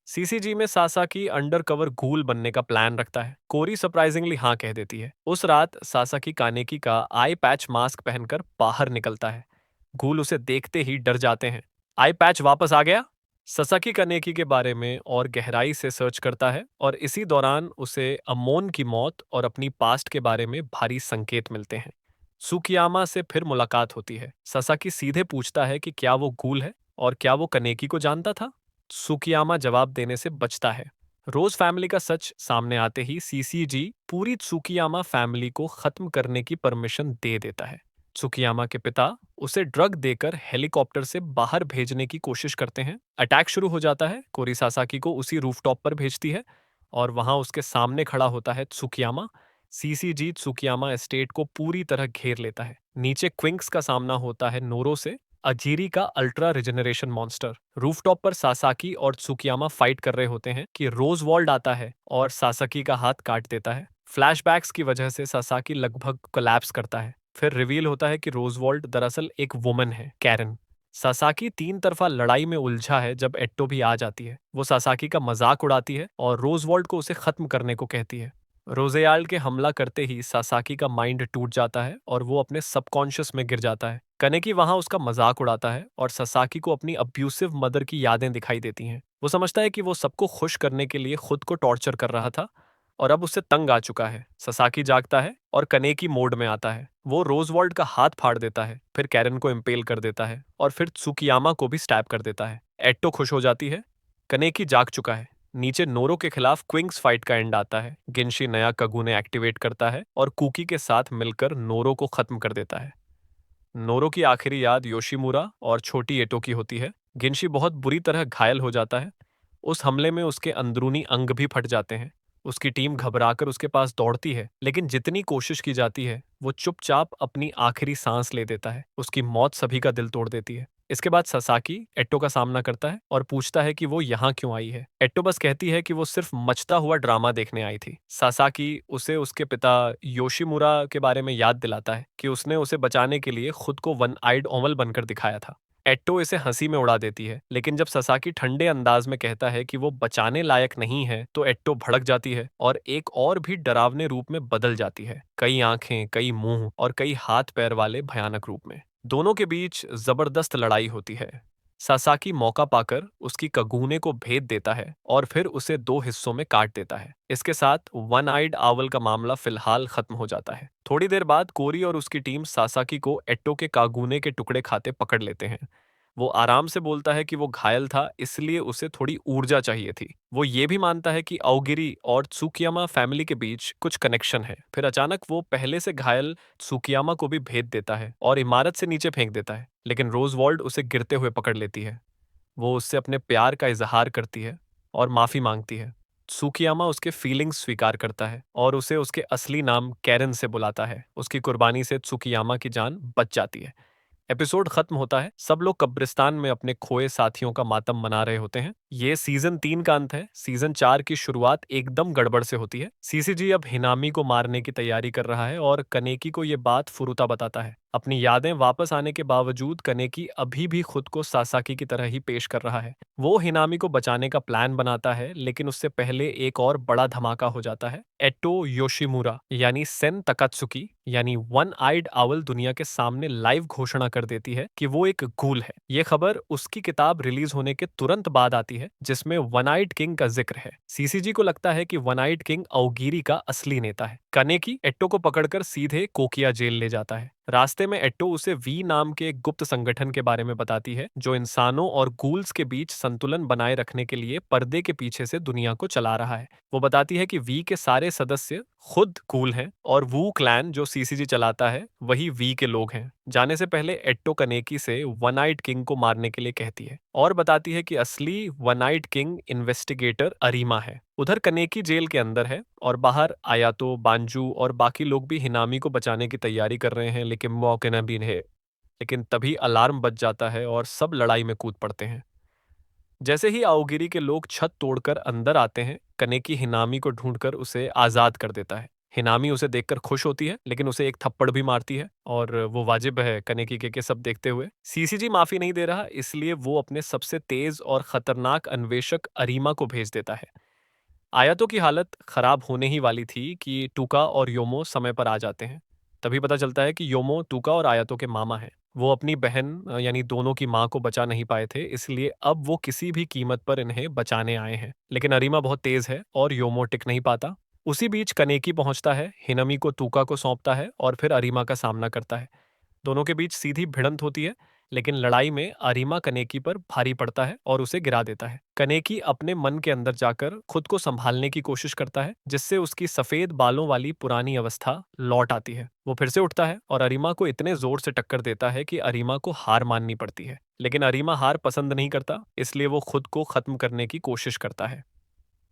S1: सीसीजी में सासाकी अंडरकवर गूल बनने का प्लान रखता है। कोरी सरप्राइजिंगली हाँ कह देती है। उस रात सासाकी कानेकी का आई पैच मास्क पहनकर बाहर निकलता है। गूल उसे देखते ही डर जाते हैं। आई पैच वापस आ गया। ससाकी कानेकी के बारे में और गहराई से सर्च करता है और इसी दौरान उसे अमोन की मौत और अपनी पास्ट के बारे में भारी संकेत मिलते हैं। सुकियामा से फिर मुलाकात होती है। ससाकी सीधे पूछता है कि क्या वो गूल है और क्या वो कनेकी को जानता था। सुकियामा जवाब देने से बचता है। रोज फैमिली का सच सामने आते ही सीसीजी पूरी त्सुकियामा फैमिली को खत्म करने की परमिशन दे देता है। त्सुकियामा के पिता उसे ड्रग देकर हेलीकॉप्टर से बाहर भेजने की कोशिश करते हैं। अटैक शुरू हो जाता है। कोरी सासाकी को उसी रूफटॉप पर भेजती है और वहां उसके सामने खड़ा होता है त्सुकियामा। सीसीजी त्सुकियामा एस्टेट को पूरी तरह घेर लेता है। नीचे क्विंक्स का सामना होता है नोरो से, अजीरी का अल्ट्रा रिजेनरेशन मॉन्स्टर। रूफटॉप पर सासाकी और त्सुकियामा फाइट कर रहे होते हैं कि रोजवॉल्ड आता है और सासाकी का हाथ काट देता है। फ्लैशबैक्स की वजह से सासाकी लगभग कोलैप्स करता है। फिर रिवील होता है कि रोजवॉल्ड दरअसल एक वुमन है, कैरन। सासाकी तीन तरफा लड़ाई में उलझा है जब एट्टो भी आ जाती है। वो सासाकी का मजाक उड़ाती है और रोजवॉल्ड को उसे खत्म करने को कहती है। रोजेयाल्ड के हमला करते ही सासाकी का माइंड टूट जाता है और वो अपने सबकॉन्शियस में गिर जाता है। कनेकी वहां उसका मजाक उड़ाता है और सासाकी को अपनी अब्यूसिव मदर की यादें दिखाई देती हैं। वो समझता है कि वो सबको खुश करने के लिए खुद को टॉर्चर कर रहा था और अब उससे तंग आ चुका है। ससाकी जागता है और कनेकी मोड में आता है। वो रोजवॉल्ड का हाथ फाड़ देता है, फिर कैरन को इम्पेल कर देता है और फिर त्सुकियामा को भी स्टैब कर देता है। एट्टो खुश हो जाती है। कनेकी जाग चुका है। नीचे नोरो के खिलाफ क्विंग्स फाइट का एंड आता है। गिनशी नया कगुने एक्टिवेट करता है और कुकी के साथ मिलकर नोरो को खत्म कर देता है। नोरो की आखिरी याद योशिमुरा और छोटी एटो की होती है। गिनशी बहुत बुरी तरह घायल हो जाता है। उस हमले में उसके अंदरूनी अंग भी फट जाते हैं। उसकी टीम घबराकर उसके पास दौड़ती है, लेकिन जितनी कोशिश की जाती है वो चुपचाप अपनी आखिरी सांस ले देता है। उसकी मौत सभी का दिल तोड़ देती है। इसके बाद सासाकी एट्टो का सामना करता है और पूछता है कि वो यहाँ क्यों आई है। एट्टो बस कहती है कि वो सिर्फ मचता हुआ ड्रामा देखने आई थी। सासाकी उसे उसके पिता योशिमुरा के बारे में याद दिलाता है कि उसने उसे बचाने के लिए खुद को वन आइड ओवल बनकर दिखाया था। एट्टो इसे हंसी में उड़ा देती है, लेकिन जब ससाकी ठंडे अंदाज में कहता है कि वो बचाने लायक नहीं है तो एट्टो भड़क जाती है और एक और भी डरावने रूप में बदल जाती है, कई आंखें, कई मुंह और कई हाथ पैर वाले भयानक रूप में। दोनों के बीच जबरदस्त लड़ाई होती है। सासाकी मौका पाकर उसकी कगूने को भेद देता है और फिर उसे दो हिस्सों में काट देता है। इसके साथ वन आइड आवल का मामला फिलहाल खत्म हो जाता है। थोड़ी देर बाद कोरी और उसकी टीम सासाकी को एट्टो के कागूने के टुकड़े खाते पकड़ लेते हैं। वो आराम से बोलता है कि वो घायल था, इसलिए उसे थोड़ी ऊर्जा चाहिए थी। वो ये भी मानता है कि अओगिरी और त्सुकियामा फैमिली के बीच कुछ कनेक्शन है। फिर अचानक वो पहले से घायल त्सुकियामा को भी भेद देता है और इमारत से नीचे फेंक देता है, लेकिन रोजवॉल्ड उसे गिरते हुए पकड़ लेती है। वो उससे अपने प्यार का इजहार करती है और माफी मांगती है। त्सुकियामा उसके फीलिंग्स स्वीकार करता है और उसे उसके असली नाम कैरन से बुलाता है। उसकी कुर्बानी से त्सुकियामा की जान बच जाती है। एपिसोड खत्म होता है, सब लोग कब्रिस्तान में अपने खोए साथियों का मातम मना रहे होते हैं। ये सीजन 3 का अंत है। सीजन 4 की शुरुआत एकदम गड़बड़ से होती है। सीसीजी अब हिनामी को मारने की तैयारी कर रहा है और कनेकी को ये बात फुरुता बताता है। अपनी यादें वापस आने के बावजूद कनेकी अभी भी खुद को सासाकी की तरह ही पेश कर रहा है। वो हिनामी को बचाने का प्लान बनाता है, लेकिन उससे पहले एक और बड़ा धमाका हो जाता है। एटो योशिमुरा यानी सेन तकात्सुकी यानी वन आइड आउल दुनिया के सामने लाइव घोषणा कर देती है कि वो एक गूल है। ये खबर उसकी किताब रिलीज होने के तुरंत बाद आती है, जिसमें वन आइड किंग का जिक्र है। सीसीजी को लगता है कि वन आइड किंग अओगिरी का असली नेता है। कनेकी एट्टो को पकड़कर सीधे कोकिया जेल ले जाता है। रास्ते में एट्टो उसे वी नाम के एक गुप्त संगठन के बारे में बताती है, जो इंसानों और गूल्स के बीच संतुलन बनाए रखने के लिए पर्दे के पीछे से दुनिया को चला रहा है। वो बताती है कि वी के सारे सदस्य खुद गूल हैं और वू क्लैन जो सीसीजी चलाता है वही वी के लोग हैं। जाने से पहले एट्टो कनेकी से वन आइड किंग को मारने के लिए कहती है और बताती है कि असली वन आइड किंग इन्वेस्टिगेटर अरीमा है। उधर कनेकी जेल के अंदर है और बाहर आयातो, बांजू और बाकी लोग भी हिनामी को बचाने की तैयारी कर रहे हैं, लेकिन मौके न भी है। लेकिन तभी अलार्म बज जाता है और सब लड़ाई में कूद पड़ते हैं। जैसे ही आओगिरी के लोग छत तोड़कर अंदर आते हैं, कनेकी हिनामी को ढूंढकर उसे आजाद कर देता है। हिनामी उसे देखकर खुश होती है, लेकिन उसे एक थप्पड़ भी मारती है और वो वाजिब है कनेकी के सब देखते हुए। सीसीजी माफी नहीं दे रहा, इसलिए वो अपने सबसे तेज और खतरनाक अन्वेषक अरीमा को भेज देता है। आयातो की हालत खराब होने ही वाली थी कि टूका और योमो समय पर आ जाते हैं। तभी पता चलता है कि योमो टूका और आयातो के मामा हैं। वो अपनी बहन यानी दोनों की माँ को बचा नहीं पाए थे, इसलिए अब वो किसी भी कीमत पर इन्हें बचाने आए हैं। लेकिन अरीमा बहुत तेज है और योमो टिक नहीं पाता। उसी बीच कनेकी पहुंचता है, हिनमी को टूका को सौंपता है और फिर अरीमा का सामना करता है। दोनों के बीच सीधी भिड़ंत होती है, लेकिन लड़ाई में अरीमा कनेकी पर भारी पड़ता है और उसे गिरा देता है। कनेकी अपने मन के अंदर जाकर खुद को संभालने की कोशिश करता है, जिससे उसकी सफेद बालों वाली पुरानी अवस्था लौट आती है। वो फिर से उठता है और अरीमा को इतने जोर से टक्कर देता है कि अरीमा को हार माननी पड़ती है। लेकिन अरीमा हार पसंद नहीं करता, इसलिए वो खुद को खत्म करने की कोशिश करता है।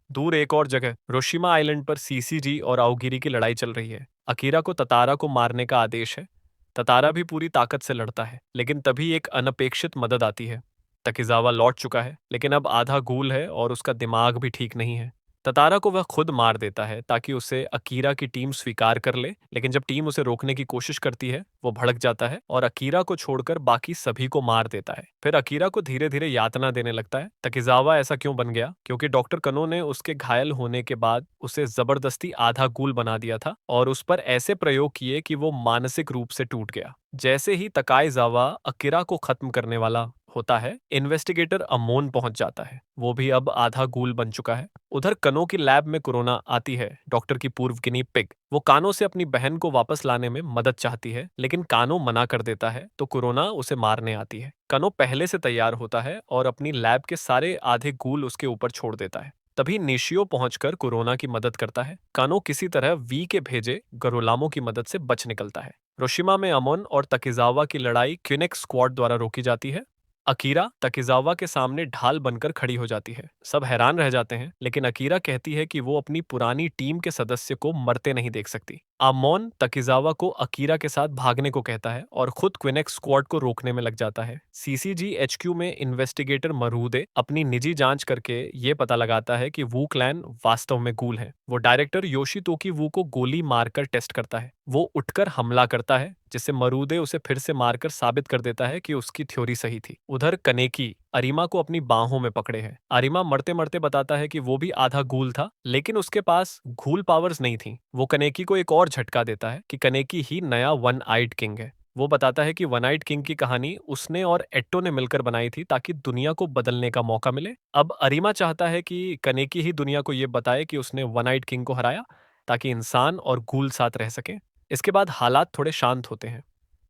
S1: दूर एक और जगह रोशिमा आइलैंड पर सीसीजी और आओगिरी की लड़ाई चल रही है। अकीरा को ततारा को मारने का आदेश है। ततारा भी पूरी ताकत से लड़ता है, लेकिन तभी एक अनपेक्षित मदद आती है। तकिजावा लौट चुका है, लेकिन अब आधा गूल है और उसका दिमाग भी ठीक नहीं है। ततारा को वह खुद मार देता है ताकि उसे अकीरा की टीम स्वीकार कर ले, लेकिन जब टीम उसे रोकने की कोशिश करती है, वो भड़क जाता है और अकीरा को छोड़कर बाकी सभी को मार देता है। फिर अकीरा को धीरे धीरे यातना देने लगता है। तकिजावा ऐसा क्यों बन गया? क्योंकि डॉक्टर कनो ने उसके घायल होने के बाद उसे जबरदस्ती आधा गूल बना दिया था और उस पर ऐसे प्रयोग किए कि वो मानसिक रूप से टूट गया। जैसे ही तकाईजावा अकीरा को खत्म करने वाला होता है, इन्वेस्टिगेटर अमोन पहुंच जाता है। वो भी अब आधा गूल बन चुका है। उधर कनो की लैब में कोरोना आती है, डॉक्टर की पूर्व गिनी पिग। वो कानो से अपनी बहन को वापस लाने में मदद चाहती है, लेकिन कानो मना कर देता है, तो कोरोना उसे मारने आती है। कनो पहले से तैयार होता है और अपनी लैब के सारे आधे गूल उसके ऊपर छोड़ देता है। तभी निशियो पहुंचकर कोरोना की मदद करता है। कानो किसी तरह वी के भेजे गरोलामो की मदद से बच निकलता है। रोशिमा में अमोन और तकिजावा की लड़ाई क्यूनेक्स स्क्वाड द्वारा रोकी जाती है। अकीरा तकिजावा के सामने ढाल बनकर खड़ी हो जाती है। सब हैरान रह जाते हैं, लेकिन अकीरा कहती है कि वो अपनी पुरानी टीम के सदस्य को मरते नहीं देख सकती। आमोन तकिजावा को अकीरा के साथ भागने को कहता है और खुद क्विनेक्स स्क्वाड को रोकने में लग जाता है। सीसीजी एचक्यू में इन्वेस्टिगेटर मरूदे अपनी निजी जांच करके ये पता लगाता है कि वू क्लैन वास्तव में गूल है। वो डायरेक्टर योशितोकी वू को गोली मारकर टेस्ट करता है। वो उठकर हमला करता है, जिससे मरूदे उसे फिर से मारकर साबित कर देता है कि उसकी थ्योरी सही थी। उधर कनेकी अरिमा को अपनी बाहों में पकड़े है। अरिमा मरते मरते बताता है कि वो भी आधा गूल था, लेकिन उसके पास गूल पावर्स नहीं थी। वो कनेकी को एक और झटका देता है कि कनेकी ही नया वन आइड किंग है। वो बताता है कि वन आइड किंग की कहानी उसने और एट्टो ने मिलकर बनाई थी ताकि दुनिया को बदलने का मौका मिले। अब अरिमा चाहता है कि कनेकी ही दुनिया को ये बताए कि उसने वन आइड किंग को हराया, ताकि इंसान और गूल साथ रह सके। इसके बाद हालात थोड़े शांत होते हैं।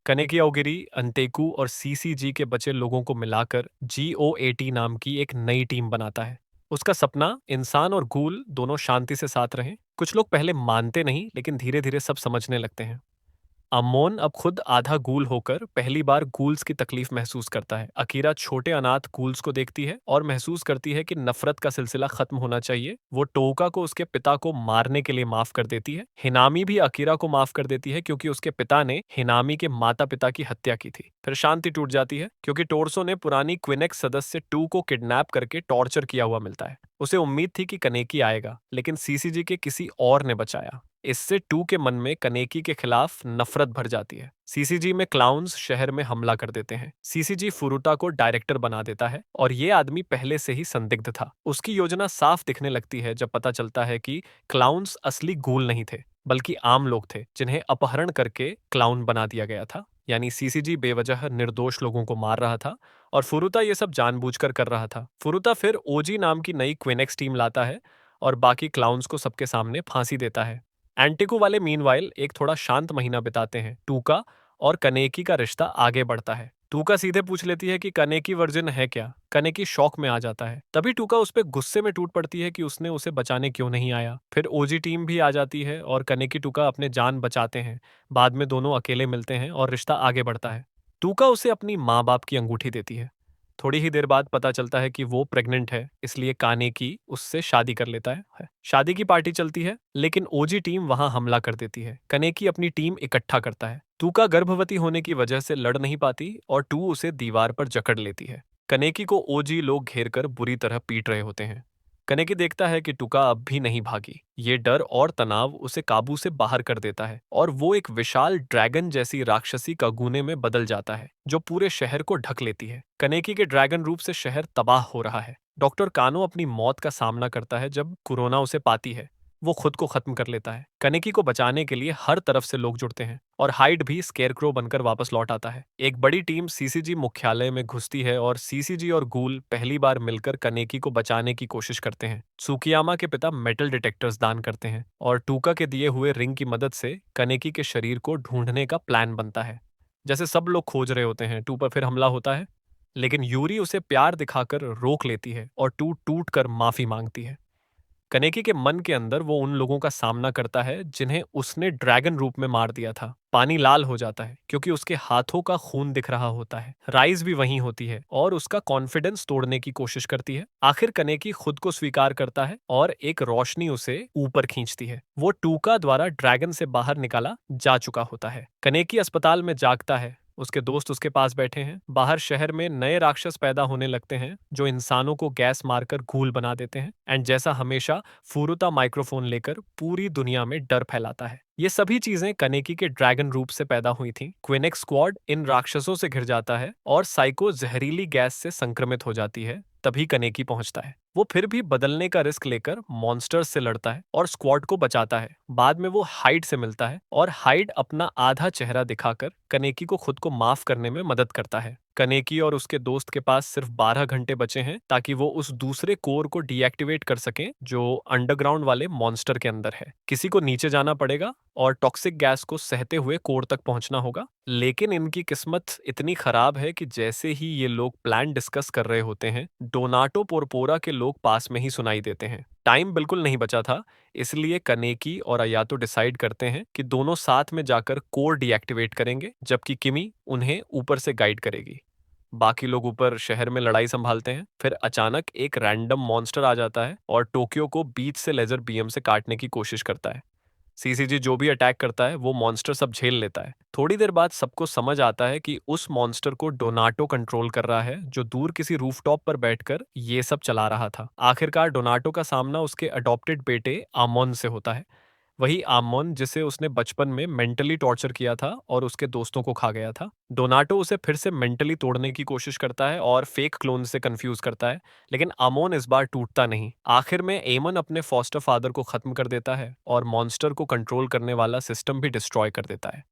S1: कनेकी ओगिरी, अंतेकू और सीसीजी के बचे लोगों को मिलाकर GOAT नाम की एक नई टीम बनाता है। उसका सपना इंसान और गूल दोनों शांति से साथ रहें। कुछ लोग पहले मानते नहीं, लेकिन धीरे धीरे सब समझने लगते हैं। अमोन अब खुद आधा गूल होकर पहली बार गूल्स की तकलीफ महसूस करता है। अकीरा छोटे अनाथ गूल्स को देखती है और महसूस करती है कि नफरत का सिलसिला खत्म होना चाहिए। वो टोका को उसके पिता को मारने के लिए माफ कर देती है। हिनामी भी अकीरा को माफ कर देती है क्योंकि उसके पिता ने हिनामी के माता पिता की हत्या की थी। फिर शांति टूट जाती है क्योंकि टोरसो ने पुरानी क्विनेक्स सदस्य टू को किडनैप करके टॉर्चर किया हुआ मिलता है। उसे उम्मीद थी कि कनेकी आएगा, लेकिन सीसीजी के किसी और ने बचाया। इससे टू के मन में कनेकी के खिलाफ नफरत भर जाती है। सीसीजी में क्लाउन्स शहर में हमला कर देते हैं। सीसीजी फुरुता को डायरेक्टर बना देता है और ये आदमी पहले से ही संदिग्ध था। उसकी योजना साफ दिखने लगती है जब पता चलता है कि क्लाउन्स असली गूल नहीं थे, बल्कि आम लोग थे जिन्हें अपहरण करके क्लाउन बना दिया गया था। यानी सीसीजी बेवजह निर्दोष लोगों को मार रहा था और फुरुता ये सब जानबूझकर कर रहा था। फुरुता फिर ओजी नाम की नई क्विनेक्स टीम लाता है और बाकी क्लाउन्स को सबके सामने फांसी देता है। एंटिको वाले मीनवाइल एक थोड़ा शांत महीना बिताते हैं। टूका और कनेकी का रिश्ता आगे बढ़ता है। टूका सीधे पूछ लेती है कि कनेकी वर्जिन है क्या। कनेकी शौक में आ जाता है। तभी टूका उस पर गुस्से में टूट पड़ती है कि उसने उसे बचाने क्यों नहीं आया। फिर ओजी टीम भी आ जाती है और कनेकी टूका अपने जान बचाते हैं। बाद में दोनों अकेले मिलते हैं और रिश्ता आगे बढ़ता है। टूका उसे अपनी माँ बाप की अंगूठी देती है। थोड़ी ही देर बाद पता चलता है कि वो प्रेग्नेंट है, इसलिए कानेकी उससे शादी कर लेता है। शादी की पार्टी चलती है, लेकिन ओजी टीम वहां हमला कर देती है। कनेकी अपनी टीम इकट्ठा करता है। टूका गर्भवती होने की वजह से लड़ नहीं पाती और टू उसे दीवार पर जकड़ लेती है। कनेकी को ओजी लोग घेरकर बुरी तरह पीट रहे होते हैं। कनेकी देखता है कि टुका अब भी नहीं भागी। ये डर और तनाव उसे काबू से बाहर कर देता है और वो एक विशाल ड्रैगन जैसी राक्षसी कागुने में बदल जाता है, जो पूरे शहर को ढक लेती है। कनेकी के ड्रैगन रूप से शहर तबाह हो रहा है। डॉक्टर कानो अपनी मौत का सामना करता है जब कोरोना उसे पाती है। वो खुद को खत्म कर लेता है। कनेकी को बचाने के लिए हर तरफ से लोग जुड़ते हैं और हाइड भी स्केरक्रो बनकर वापस लौट आता है। एक बड़ी टीम सीसीजी मुख्यालय में घुसती है और सीसीजी और गूल पहली बार मिलकर कनेकी को बचाने की कोशिश करते हैं। सुकियामा के पिता मेटल डिटेक्टर्स दान करते हैं और टूका के दिए हुए रिंग की मदद से कनेकी के शरीर को ढूंढने का प्लान बनता है। जैसे सब लोग खोज रहे होते हैं, टू पर फिर हमला होता है, लेकिन यूरी उसे प्यार दिखाकर रोक लेती है और टू टूट कर माफी मांगती है। कनेकी के मन के अंदर वो उन लोगों का सामना करता है जिन्हें उसने ड्रैगन रूप में मार दिया था। पानी लाल हो जाता है क्योंकि उसके हाथों का खून दिख रहा होता है। राइज भी वहीं होती है और उसका कॉन्फिडेंस तोड़ने की कोशिश करती है। आखिर कनेकी खुद को स्वीकार करता है और एक रोशनी उसे ऊपर खींचती है। वो टूका द्वारा ड्रैगन से बाहर निकाला जा चुका होता है। कनेकी अस्पताल में जागता है। उसके दोस्त उसके पास बैठे हैं। बाहर शहर में नए राक्षस पैदा होने लगते हैं जो इंसानों को गैस मारकर घूल बना देते हैं। एंड जैसा हमेशा, फुरुता माइक्रोफोन लेकर पूरी दुनिया में डर फैलाता है। ये सभी चीजें कनेकी के ड्रैगन रूप से पैदा हुई थीं। क्विनेक्स स्क्वाड इन राक्षसों से घिर जाता है और साइको जहरीली गैस से संक्रमित हो जाती है। तभी कनेकी पहुंचता है। वो फिर भी बदलने का रिस्क लेकर मॉन्स्टर्स से लड़ता है और स्क्वाड को बचाता है। बाद में वो हाइड से मिलता है और हाइड अपना आधा चेहरा दिखाकर कनेकी को खुद को माफ करने में मदद करता है। कनेकी और उसके दोस्त के पास सिर्फ 12 घंटे बचे हैं ताकि वो उस दूसरे कोर को डीएक्टिवेट कर सकें जो अंडरग्राउंड वाले मॉन्स्टर के अंदर है। किसी को नीचे जाना पड़ेगा और टॉक्सिक गैस को सहते हुए कोर तक पहुंचना होगा। लेकिन इनकी किस्मत इतनी खराब है कि जैसे ही ये लोग प्लान डिस्कस कर रहे होते हैं, डोनाटो पोरपोरा के लोग पास में ही सुनाई देते हैं। टाइम बिल्कुल नहीं बचा था, इसलिए कनेकी और अयातो डिसाइड करते हैं कि दोनों साथ में जाकर कोर डीएक्टिवेट करेंगे, जबकि किमी उन्हें ऊपर से गाइड करेगी। बाकी लोग ऊपर शहर में लड़ाई संभालते हैं। फिर अचानक एक रैंडम मॉन्स्टर आ जाता है और टोक्यो को बीच से लेजर बीएम से काटने की कोशिश करता है। सीसीजी जो भी अटैक करता है वो मॉन्स्टर सब झेल लेता है। थोड़ी देर बाद सबको समझ आता है कि उस मॉन्स्टर को डोनाटो कंट्रोल कर रहा है, जो दूर किसी रूफटॉप पर बैठकर ये सब चला रहा था। आखिरकार डोनाटो का सामना उसके अडॉप्टेड बेटे आमोन से होता है। वही आमोन जिसे उसने बचपन में मेंटली टॉर्चर किया था और उसके दोस्तों को खा गया था। डोनाटो उसे फिर से मेंटली तोड़ने की कोशिश करता है और फेक क्लोन से कंफ्यूज करता है, लेकिन आमोन इस बार टूटता नहीं। आखिर में एमन अपने फॉस्टर फादर को खत्म कर देता है और मॉन्स्टर को कंट्रोल करने वाला सिस्टम भी डिस्ट्रॉय कर देता है।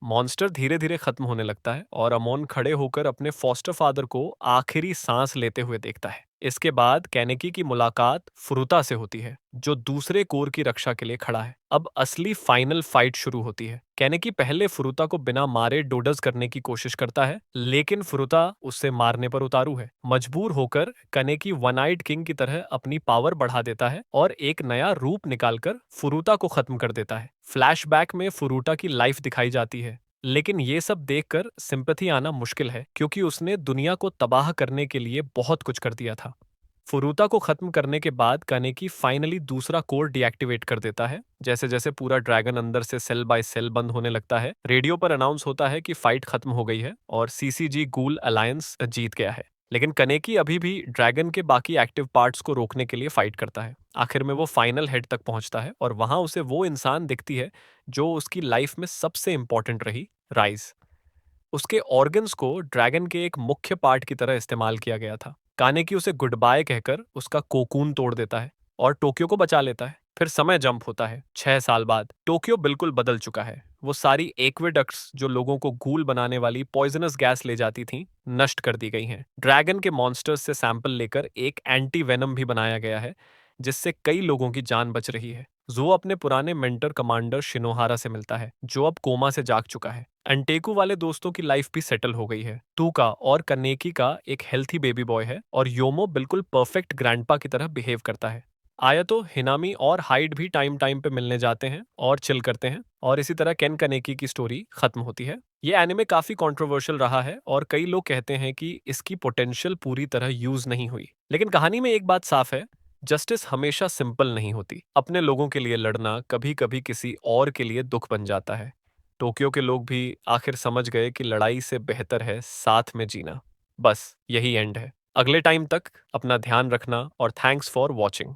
S1: मॉन्स्टर धीरे धीरे खत्म होने लगता है और अमोन खड़े होकर अपने फॉस्टर फादर को आखिरी सांस लेते हुए देखता है। इसके बाद कैनेकी की मुलाकात फ्रुता से होती है, जो दूसरे कोर की रक्षा के लिए खड़ा है। अब असली फाइनल फाइट शुरू होती है। कैनेकी पहले फ्रुता को बिना मारे डोडस करने की कोशिश करता है, लेकिन फ्रुता उससे मारने पर उतारू है। मजबूर होकर कैनेकी वन आइड किंग की तरह अपनी पावर बढ़ा देता है और एक नया रूप निकालकर फ्रुता को खत्म कर देता है। फ्लैशबैक में फ्रुता की लाइफ दिखाई जाती है, लेकिन ये सब देखकर सिंपैथी आना मुश्किल है, क्योंकि उसने दुनिया को तबाह करने के लिए बहुत कुछ कर दिया था। फुरुता को खत्म करने के बाद कानेकी फाइनली दूसरा कोर डीएक्टिवेट कर देता है। जैसे जैसे पूरा ड्रैगन अंदर से सेल बाय सेल बंद होने लगता है, रेडियो पर अनाउंस होता है कि फाइट खत्म हो गई है और सीसीजी गूल अलायंस जीत गया है। लेकिन कनेकी अभी भी ड्रैगन के बाकी एक्टिव पार्ट्स को रोकने के लिए फाइट करता है। आखिर में वो फाइनल हेड तक पहुंचता है और वहां उसे वो इंसान दिखती है जो उसकी लाइफ में सबसे इंपॉर्टेंट रही, राइज। उसके ऑर्गन्स को ड्रैगन के एक मुख्य पार्ट की तरह इस्तेमाल किया गया था। कानेकी उसे गुड बाय कहकर उसका कोकून तोड़ देता है और टोक्यो को बचा लेता है। फिर समय जंप होता है 6 साल बाद। टोक्यो बिल्कुल बदल चुका है। वो सारी एक्वेडक्ट्स जो लोगों को गूल बनाने वाली पॉइजनस गैस ले जाती थीं, नष्ट कर दी गई हैं। ड्रैगन के मॉन्स्टर्स से सैंपल लेकर एक एंटी वेनम भी बनाया गया है, जिससे कई लोगों की जान बच रही है। जो अपने पुराने मेंटर कमांडर शिनोहारा से मिलता है, जो अब कोमा से जाग चुका है। अंटेकू वाले दोस्तों की लाइफ भी सेटल हो गई है। टूका और कनेकी का एक हेल्थी बेबी बॉय है और योमो बिल्कुल परफेक्ट ग्रैंडपा की तरह बिहेव करता है। आयातो, हिनामी और हाइड भी टाइम टाइम पे मिलने जाते हैं और चिल करते हैं, और इसी तरह केन कनेकी की स्टोरी खत्म होती है। ये एनिमे काफी कंट्रोवर्शियल रहा है और कई लोग कहते हैं कि इसकी पोटेंशियल पूरी तरह यूज नहीं हुई। लेकिन कहानी में एक बात साफ है, जस्टिस हमेशा सिंपल नहीं होती। अपने लोगों के लिए लड़ना कभी कभी किसी और के लिए दुख बन जाता है। टोक्यो के लोग भी आखिर समझ गए कि लड़ाई से बेहतर है साथ में जीना। बस यही एंड है। अगले टाइम तक अपना ध्यान रखना और थैंक्स फॉर वॉचिंग।